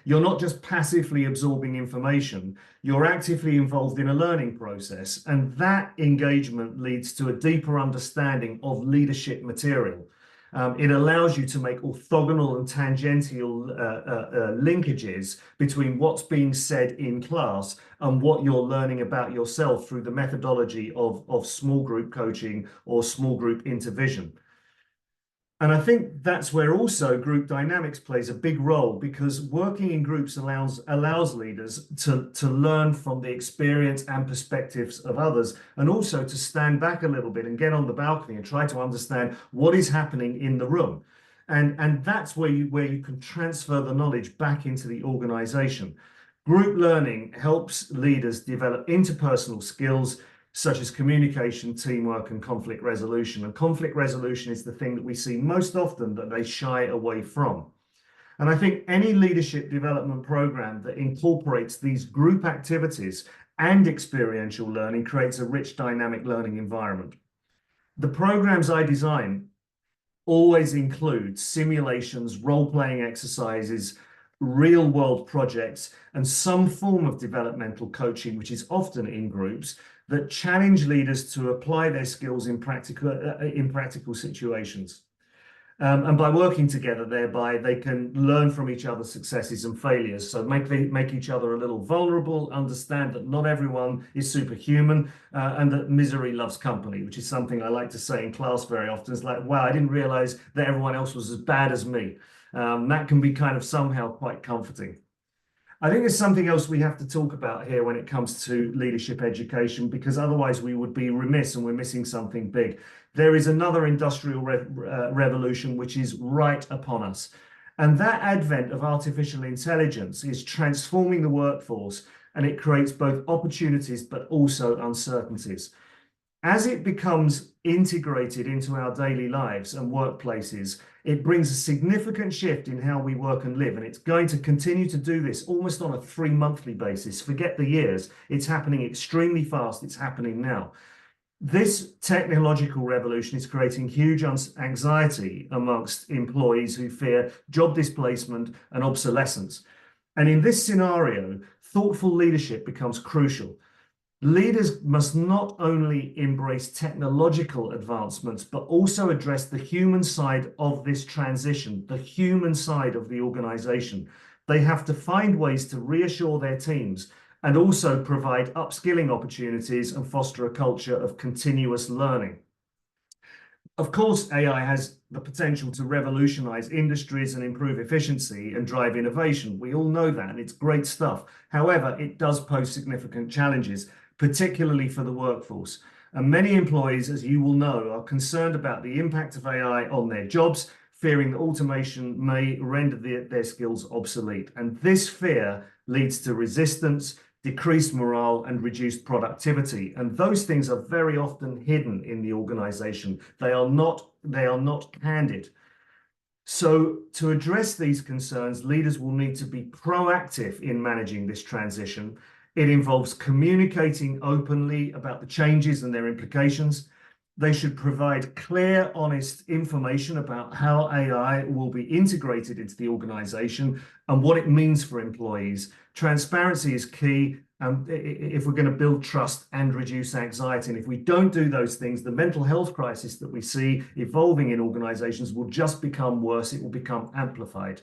You're not just passively absorbing information, you're actively involved in a learning process, and that engagement leads to a deeper understanding of leadership material. It allows you to make orthogonal and tangential linkages between what's being said in class and what you're learning about yourself through the methodology of small group coaching or small group intervision. And I think that's where also group dynamics plays a big role, because working in groups allows leaders to learn from the experience and perspectives of others, and also to stand back a little bit and get on the balcony and try to understand what is happening in the room. And that's where you can transfer the knowledge back into the organization. Group learning helps leaders develop interpersonal skills such as communication, teamwork, and conflict resolution. And conflict resolution is the thing that we see most often that they shy away from. And I think any leadership development program that incorporates these group activities and experiential learning creates a rich, dynamic learning environment. The programs I design always include simulations, role-playing exercises, real-world projects, and some form of developmental coaching, which is often in groups, that challenge leaders to apply their skills in practical situations. And by working together, thereby they can learn from each other's successes and failures. So make each other a little vulnerable, understand that not everyone is superhuman, and that misery loves company, which is something I like to say in class very often. It's like, wow, I didn't realize that everyone else was as bad as me. That can be kind of somehow quite comforting. I think there's something else we have to talk about here when it comes to leadership education, because otherwise we would be remiss and we're missing something big. There is another industrial revolution which is right upon us. And that advent of artificial intelligence is transforming the workforce and it creates both opportunities but also uncertainties. As it becomes integrated into our daily lives and workplaces, it brings a significant shift in how we work and live, and it's going to continue to do this almost on a 3-monthly basis. Forget the years. It's happening extremely fast. It's happening now. This technological revolution is creating huge anxiety amongst employees who fear job displacement and obsolescence. And in this scenario, thoughtful leadership becomes crucial. Leaders must not only embrace technological advancements, but also address the human side of this transition, the human side of the organization. They have to find ways to reassure their teams and also provide upskilling opportunities and foster a culture of continuous learning. Of course, AI has the potential to revolutionize industries and improve efficiency and drive innovation. We all know that, and it's great stuff. However, it does pose significant challenges, particularly for the workforce. And many employees, as you will know, are concerned about the impact of AI on their jobs, fearing that automation may render their skills obsolete. And this fear leads to resistance, decreased morale, and reduced productivity. And those things are very often hidden in the organization. They are not candid. So to address these concerns, leaders will need to be proactive in managing this transition. It involves communicating openly about the changes and their implications. They should provide clear, honest information about how AI will be integrated into the organization and what it means for employees. Transparency is key if we're going to build trust and reduce anxiety. And if we don't do those things, the mental health crisis that we see evolving in organizations will just become worse. It will become amplified.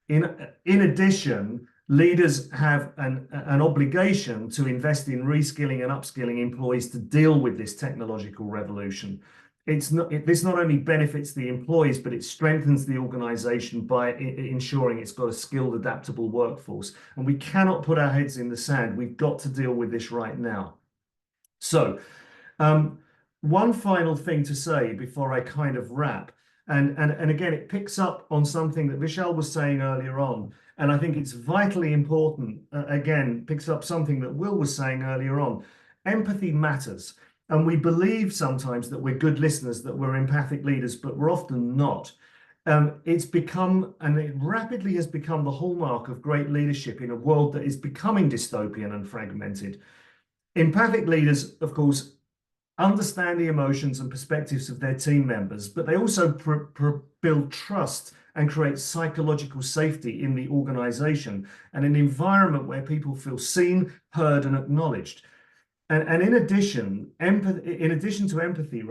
In addition, leaders have an obligation to invest in reskilling and upskilling employees to deal with this technological revolution. This not only benefits the employees, but it strengthens the organization by ensuring it's got a skilled, adaptable workforce. And we cannot put our heads in the sand. We've got to deal with this right now. So one final thing to say before I kind of wrap. And again, it picks up on something that Vishal was saying earlier on. And I think it's vitally important, again, picks up something that Will was saying earlier on. Empathy matters. And we believe sometimes that we're good listeners, that we're empathic leaders, but we're often not. It's become, and it rapidly has become, the hallmark of great leadership in a world that is becoming dystopian and fragmented. Empathic leaders, of course, understand the emotions and perspectives of their team members, but they also build trust and create psychological safety in the organization and an environment where people feel seen, heard, and acknowledged. And in addition to empathy,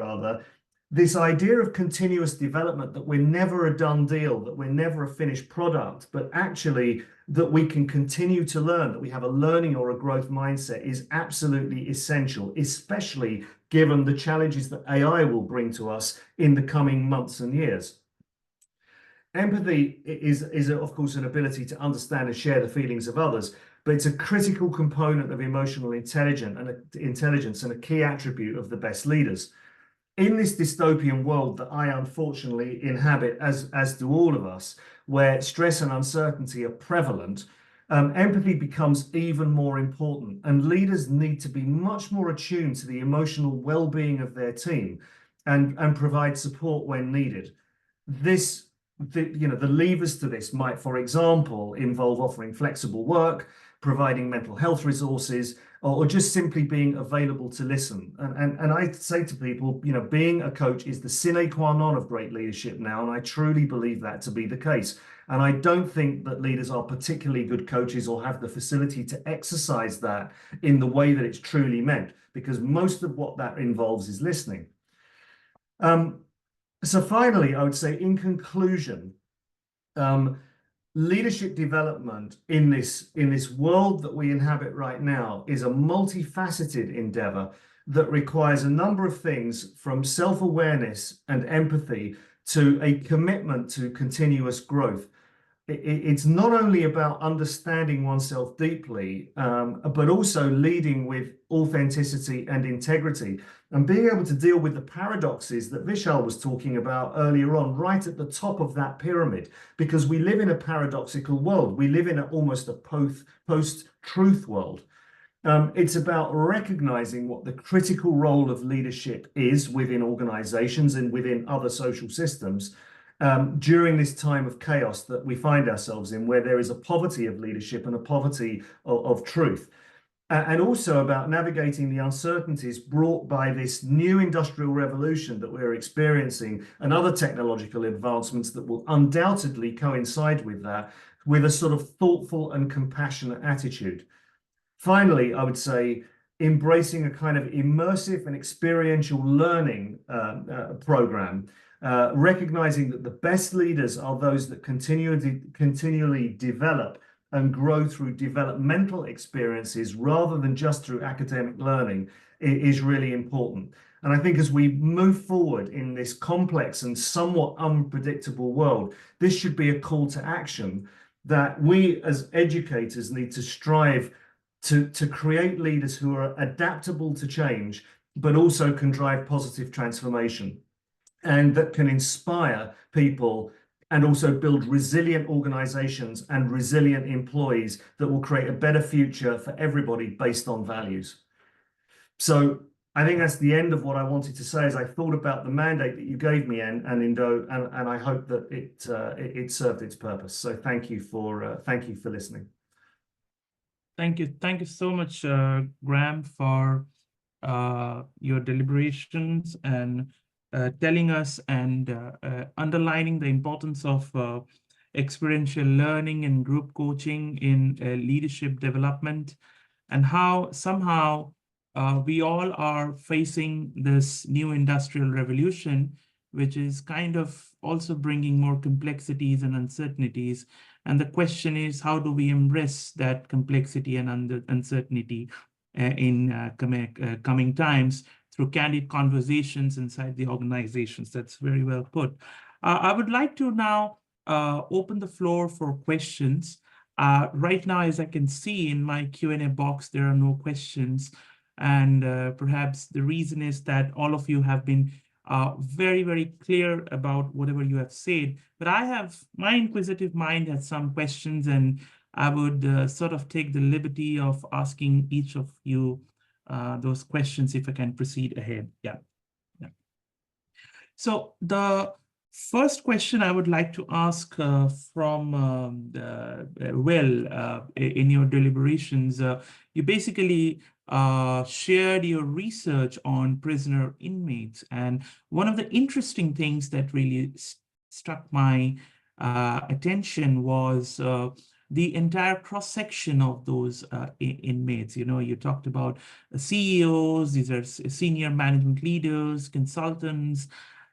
this idea of continuous development, that we're never a done deal, that we're never a finished product, but actually that we can continue to learn, that we have a learning or a growth mindset, is absolutely essential, especially given the challenges that AI will bring to us in the coming months and years. Empathy is of course, an ability to understand and share the feelings of others, but it's a critical component of emotional intelligence and a key attribute of the best leaders. In this dystopian world that I unfortunately inhabit, as do all of us, where stress and uncertainty are prevalent, empathy becomes even more important, and leaders need to be much more attuned to the emotional well-being of their team and provide support when needed. The levers to this might, for example, involve offering flexible work, providing mental health resources, or just simply being available to listen. And I say to people, being a coach is the sine qua non of great leadership now, and I truly believe that to be the case. And I don't think that leaders are particularly good coaches or have the facility to exercise that in the way that it's truly meant, because most of what that involves is listening. So finally, I would say, in conclusion, leadership development in this world that we inhabit right now is a multifaceted endeavor that requires a number of things, from self-awareness and empathy to a commitment to continuous growth. It's not only about understanding oneself deeply, but also leading with authenticity and integrity, and being able to deal with the paradoxes that Vishal was talking about earlier on, right at the top of that pyramid, because we live in a paradoxical world. We live in almost a post truth world. It's about recognizing what the critical role of leadership is within organizations and within other social systems during this time of chaos that we find ourselves in, where there is a poverty of leadership and a poverty of truth. And also about navigating the uncertainties brought by this new industrial revolution that we're experiencing and other technological advancements that will undoubtedly coincide with that, with a sort of thoughtful and compassionate attitude. Finally, I would say embracing a kind of immersive and experiential learning program, recognizing that the best leaders are those that continually develop and grow through developmental experiences rather than just through academic learning is really important. And I think as we move forward in this complex and somewhat unpredictable world, this should be a call to action that we as educators need to strive to create leaders who are adaptable to change, but also can drive positive transformation and that can inspire people and also build resilient organizations and resilient employees that will create a better future for everybody based on values. So I think that's the end of what I wanted to say as I thought about the mandate that you gave me, and Indo, and I hope that it served its purpose. So thank you for listening. Thank you so much, Graham, for your deliberations and telling us and underlining the importance of experiential learning and group coaching in leadership development, and how somehow we all are facing this new industrial revolution, which is kind of also bringing more complexities and uncertainties. And the question is, how do we embrace that complexity and uncertainty in coming times through candid conversations inside the organizations? That's very well put. I would like to now open the floor for questions. Right now, as I can see in my Q&A box, there are no questions. And perhaps the reason is that all of you have been very, very clear about whatever you have said. But my inquisitive mind has some questions, and I would sort of take the liberty of asking each of you those questions if I can proceed ahead. Yeah. So the first question I would like to ask from Will, in your deliberations, you basically shared your research on prisoner inmates. And one of the interesting things that really struck my attention was the entire cross-section of those inmates. You talked about CEOs, these are senior management leaders, consultants.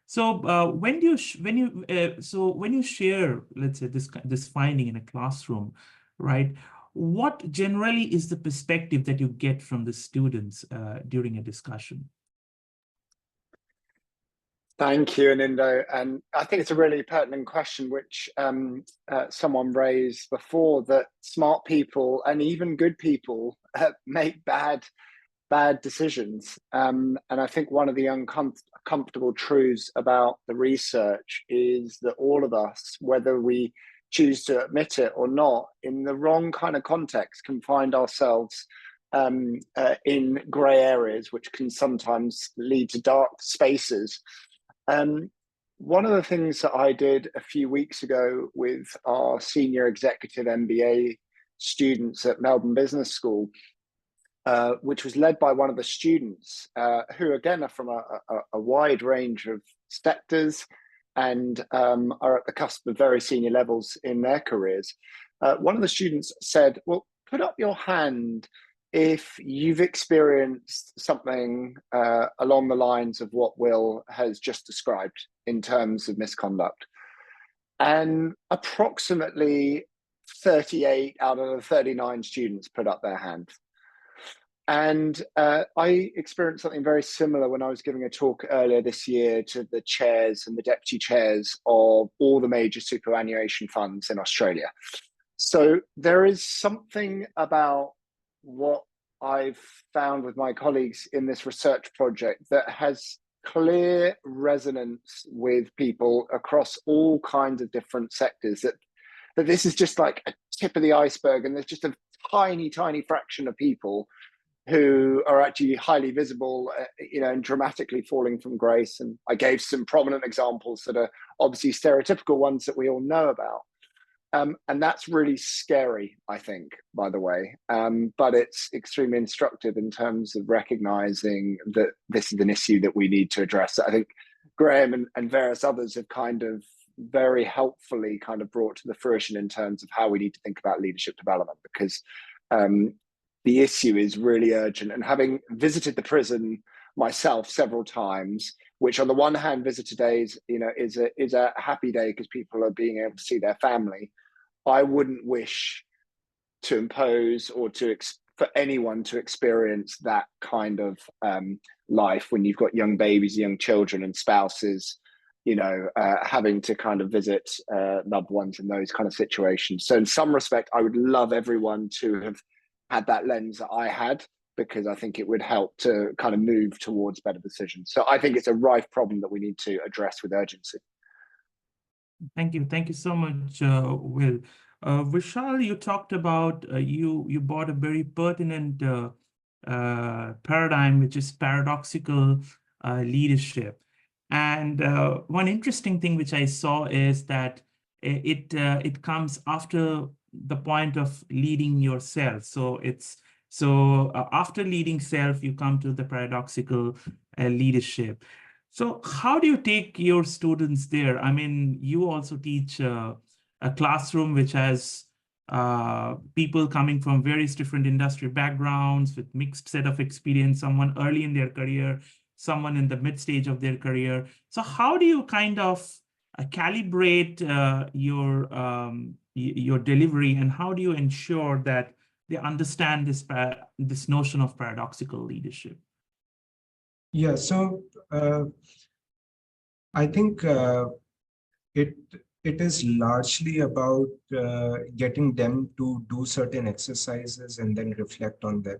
So when you share, let's say, this finding in a classroom, right? What generally is the perspective that you get from the students during a discussion? Thank you, Anindo. And I think it's a really pertinent question, which someone raised before, that smart people and even good people make bad decisions. And I think one of the uncomfortable truths about the research is that all of us, whether we choose to admit it or not, in the wrong kind of context, can find ourselves in grey areas, which can sometimes lead to dark spaces. One of the things that I did a few weeks ago with our senior executive MBA students at Melbourne Business School, which was led by one of the students who, again, are from a wide range of sectors and are at the cusp of very senior levels in their careers. One of the students said, well, put up your hand if you've experienced something along the lines of what Will has just described in terms of misconduct. And approximately 38 out of the 39 students put up their hand. And I experienced something very similar when I was giving a talk earlier this year to the chairs and the deputy chairs of all the major superannuation funds in Australia. So there is something about what I've found with my colleagues in this research project that has clear resonance with people across all kinds of different sectors, that this is just like a tip of the iceberg, and there's just a tiny fraction of people who are actually highly visible, and dramatically falling from grace. And I gave some prominent examples that are obviously stereotypical ones that we all know about. And that's really scary, I think, by the way. But it's extremely instructive in terms of recognizing that this is an issue that we need to address. I think Graham and various others have kind of very helpfully kind of brought to the fruition in terms of how we need to think about leadership development, because the issue is really urgent. And having visited the prison myself several times, which on the one hand, visitor days, is a happy day because people are being able to see their family. I wouldn't wish to impose or for anyone to experience that kind of life when you've got young babies, young children and spouses, having to kind of visit loved ones in those kind of situations. So in some respect, I would love everyone to have had that lens that I had, because I think it would help to kind of move towards better decisions. So I think it's a rife problem that we need to address with urgency. Thank you. Thank you so much, Will. Vishal, you talked about, you brought a very pertinent paradigm, which is paradoxical leadership. And one interesting thing which I saw is that it comes after the point of leading yourself. So after leading self, you come to the paradoxical leadership. So how do you take your students there? I mean, you also teach a classroom which has people coming from various different industry backgrounds with mixed set of experience, someone early in their career, someone in the mid stage of their career. So how do you kind of calibrate your delivery, and how do you ensure that they understand this notion of paradoxical leadership? Yeah, so I think it is largely about getting them to do certain exercises and then reflect on them.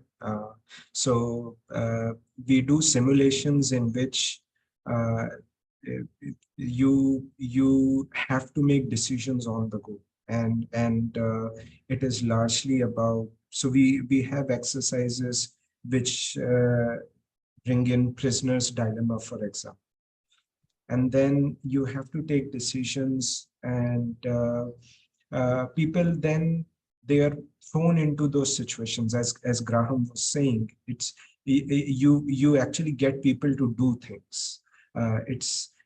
So we do simulations in which you have to make decisions on the go, and it is largely about, so we have exercises which bring in prisoner's dilemma, for example. And then you have to take decisions, and people then, they are thrown into those situations. As Graham was saying, it's you actually get people to do things.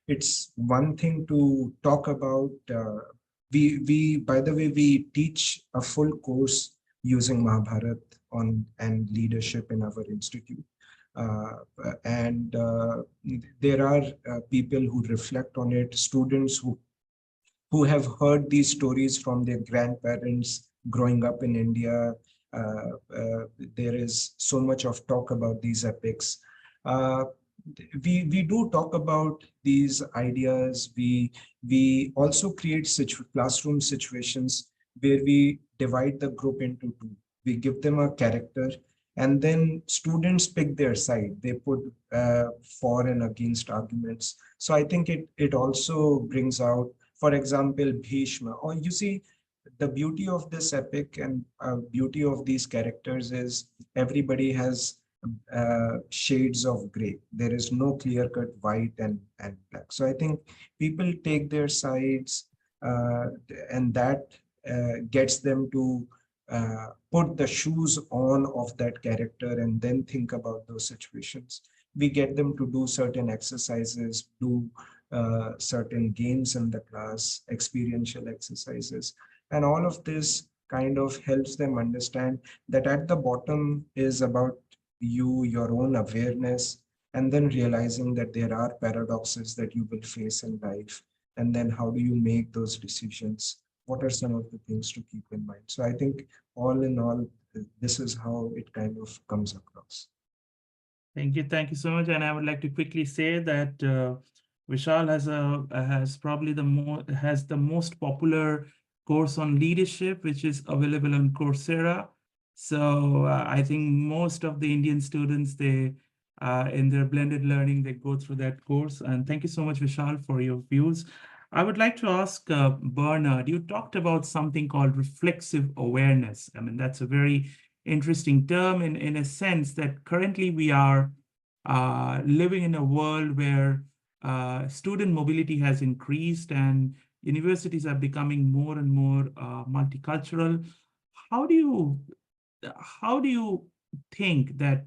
It's one thing to talk about. We by the way, we teach a full course using Mahabharat and leadership in our institute. And there are people who reflect on it, students who have heard these stories from their grandparents growing up in India. There is so much of talk about these epics. We do talk about these ideas. We also create classroom situations where we divide the group into two. We give them a character, and then students pick their side. They put for and against arguments. So I think it also brings out, for example, Bhishma. Or you see, the beauty of this epic and beauty of these characters is everybody has shades of gray. There is no clear-cut white and black. So I think people take their sides, and that gets them to put the shoes on of that character and then think about those situations. We get them to do certain exercises, do certain games in the class, experiential exercises. And all of this kind of helps them understand that at the bottom is about your own awareness, and then realizing that there are paradoxes that you will face in life. And then how do you make those decisions? What are some of the things to keep in mind? So I think all in all, this is how it kind of comes across. Thank you so much. And I would like to quickly say that Vishal has probably the most popular course on leadership, which is available on Coursera. So I think most of the Indian students, they in their blended learning, they go through that course. And thank you so much, Vishal, for your views. I would like to ask Bernard, you talked about something called reflexive awareness. I mean, that's a very interesting term in a sense that currently we are living in a world where student mobility has increased and universities are becoming more and more multicultural. How do you think that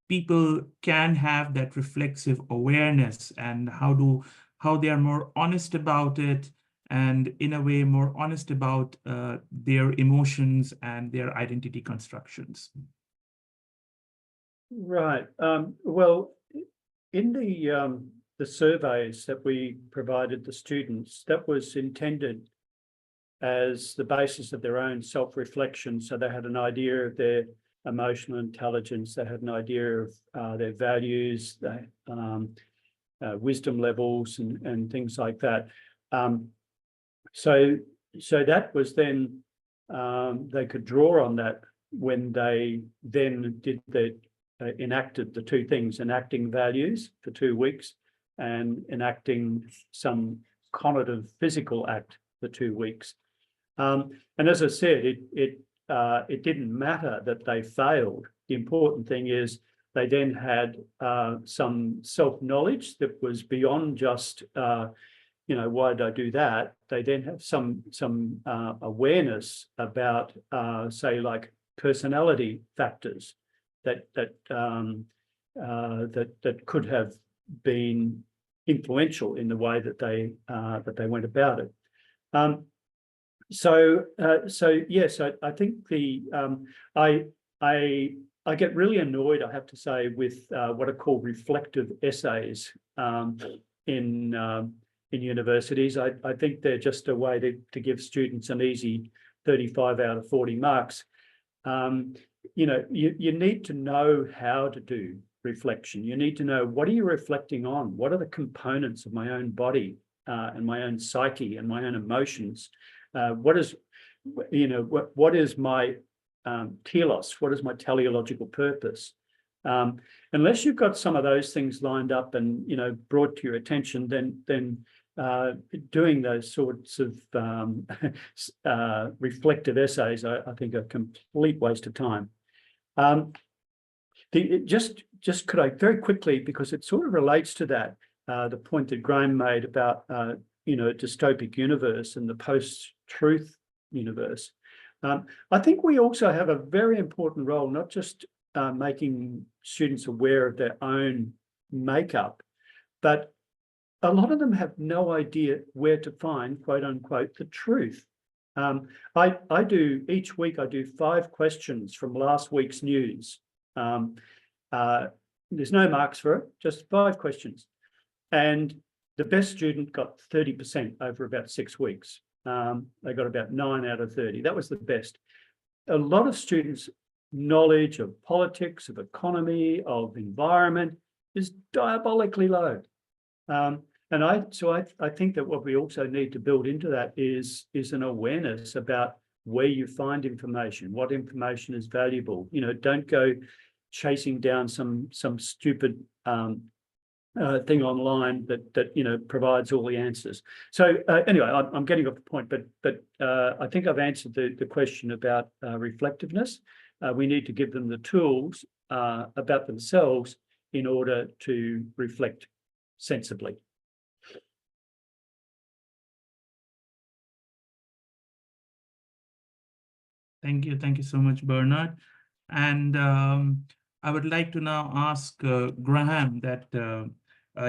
people can have that reflexive awareness, and how they are more honest about it, and in a way more honest about their emotions and their identity constructions? Right. Well, in the surveys that we provided the students, that was intended as the basis of their own self-reflection. So they had an idea of their emotional intelligence, they had an idea of their values, wisdom levels and things like that. So that was then, they could draw on that when they then did enacted the two things, enacting values for 2 weeks and enacting some cognitive physical act for 2 weeks. And as I said, it didn't matter that they failed. The important thing is they then had some self-knowledge that was beyond just, why did I do that? They then have some awareness about, say, like personality factors that could have been influential in the way that they went about it. So yes, I think I get really annoyed, I have to say, with what are called reflective essays in universities. I think they're just a way to give students an easy 35 out of 40 marks. You need to know how to do reflection. You need to know, what are you reflecting on? What are the components of my own body and my own psyche and my own emotions? What is my telos? What is my teleological purpose? Unless you've got some of those things lined up and brought to your attention, then doing those sorts of reflective essays, I think, are a complete waste of time. Just could I very quickly, because it sort of relates to that, the point that Graham made about a dystopic universe and the post-truth universe. I think we also have a very important role, not just making students aware of their own makeup, but a lot of them have no idea where to find, quote unquote, the truth. I do, each week I do 5 questions from last week's news. There's no marks for it, just 5 questions. And the best student got 30% over about 6 weeks. They got about 9 out of 30. That was the best. A lot of students' knowledge of politics, of economy, of environment is diabolically low. And I think that what we also need to build into that is an awareness about where you find information, what information is valuable. Don't go chasing down some stupid thing online that provides all the answers. So anyway, I'm getting off the point, but I think I've answered the question about reflectiveness. We need to give them the tools about themselves in order to reflect sensibly. Thank you so much, Bernard. And I would like to now ask Graham that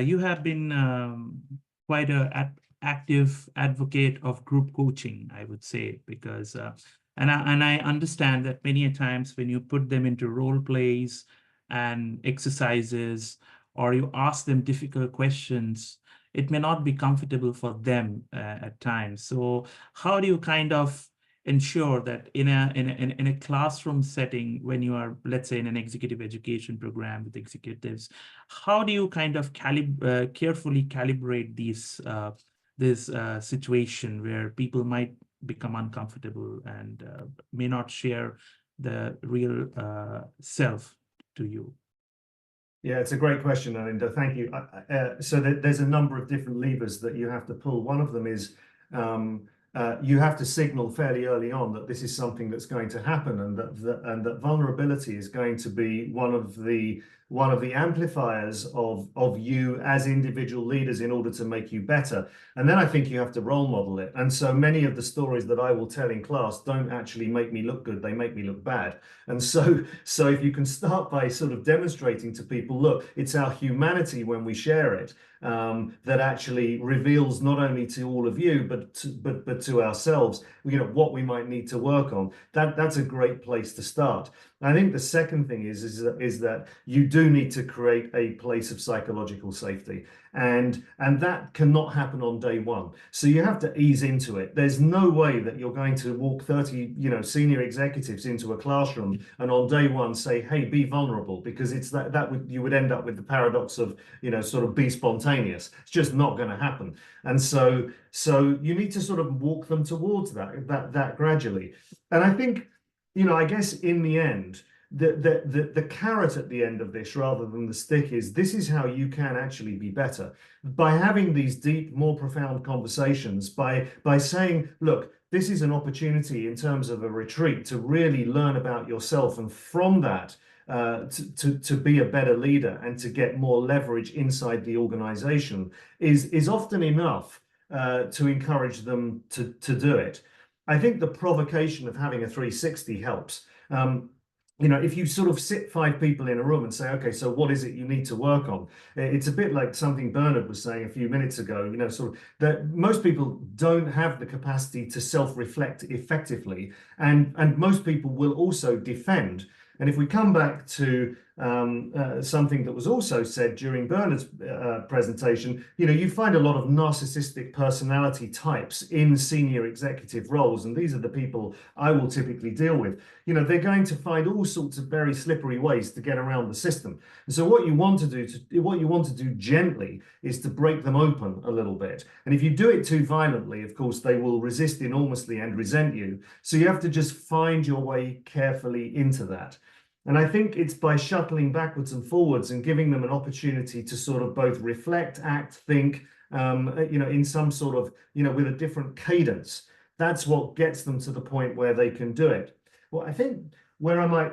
you have been quite an active advocate of group coaching, I would say, because and I understand that many a times when you put them into role plays and exercises, or you ask them difficult questions, it may not be comfortable for them at times. So how do you kind of ensure that in a classroom setting, when you are, let's say, in an executive education program with executives, how do you kind of carefully calibrate this situation where people might become uncomfortable and may not share the real self to you? Yeah, it's a great question, Alinda. Thank you. So there's a number of different levers that you have to pull. One of them is you have to signal fairly early on that this is something that's going to happen, and that vulnerability is going to be one of the amplifiers of you as individual leaders in order to make you better. And then I think you have to role model it. And so many of the stories that I will tell in class don't actually make me look good, they make me look bad. And so if you can start by sort of demonstrating to people, look, it's our humanity when we share it, that actually reveals not only to all of you, but to ourselves, you know, what we might need to work on. That's a great place to start. I think the second thing is that you do need to create a place of psychological safety, and that cannot happen on day one. So you have to ease into it. There's no way that you're going to walk 30, you know, senior executives into a classroom and on day one say, hey, be vulnerable, because it's you would end up with the paradox of, you know, sort of be spontaneous. It's just not going to happen. And so you need to sort of walk them towards that gradually. And I think, you know, I guess in the end, the carrot at the end of this, rather than the stick, is this is how you can actually be better. By having these deep, more profound conversations, by saying, look, this is an opportunity in terms of a retreat to really learn about yourself, and from that, to be a better leader and to get more leverage inside the organization is often enough to encourage them to do it. I think the provocation of having a 360 helps. You know, if you sort of sit 5 people in a room and say, okay, so what is it you need to work on? It's a bit like something Bernard was saying a few minutes ago, you know, sort of that most people don't have the capacity to self-reflect effectively, and most people will also defend. And if we come back to something that was also said during Bernard's presentation, you know, you find a lot of narcissistic personality types in senior executive roles, and these are the people I will typically deal with. You know, they're going to find all sorts of very slippery ways to get around the system. And so what you want to do gently is to break them open a little bit. And if you do it too violently, of course, they will resist enormously and resent you. So you have to just find your way carefully into that. And I think it's by shuttling backwards and forwards and giving them an opportunity to sort of both reflect, act, think, you know, in some sort of, you know, with a different cadence. That's what gets them to the point where they can do it. Well, I think where I might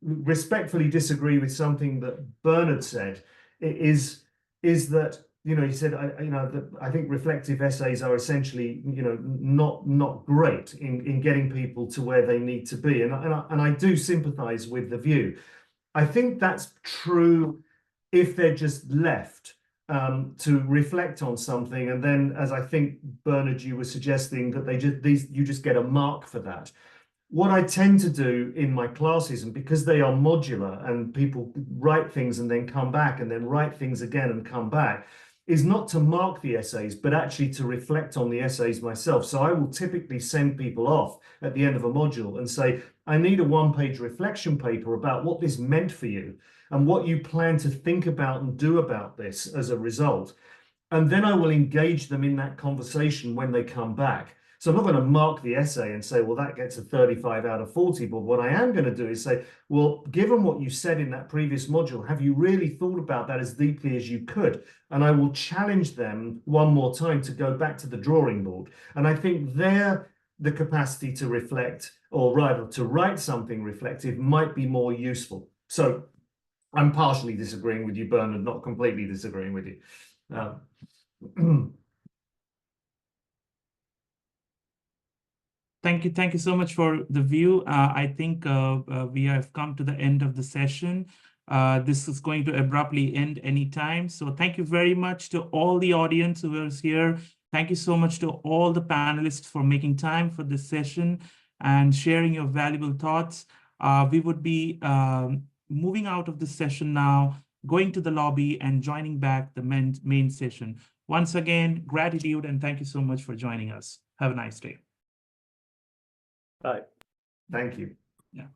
respectfully disagree with something that Bernard said is that, you know, he said, I think reflective essays are essentially, you know, not great in getting people to where they need to be. And I do sympathize with the view. I think that's true if they're just left to reflect on something. And then, as I think, Bernard, you were suggesting, that you just get a mark for that. What I tend to do in my classes, and because they are modular and people write things and then come back and then write things again and come back, is not to mark the essays, but actually to reflect on the essays myself. So I will typically send people off at the end of a module and say, I need a 1-page reflection paper about what this meant for you and what you plan to think about and do about this as a result. And then I will engage them in that conversation when they come back. So I'm not going to mark the essay and say, well, that gets a 35 out of 40. But what I am going to do is say, well, given what you said in that previous module, have you really thought about that as deeply as you could? And I will challenge them one more time to go back to the drawing board. And I think there, the capacity to reflect, or rather to write something reflective, might be more useful. So I'm partially disagreeing with you, Bernard, not completely disagreeing with you. Thank you so much for the view. I think we have come to the end of the session. This is going to abruptly end anytime. So thank you very much to all the audience who was here. Thank you so much to all the panelists for making time for this session and sharing your valuable thoughts. We would be moving out of this session now, going to the lobby and joining back the main session. Once again, gratitude and thank you so much for joining us. Have a nice day. Bye. Thank you. Yeah.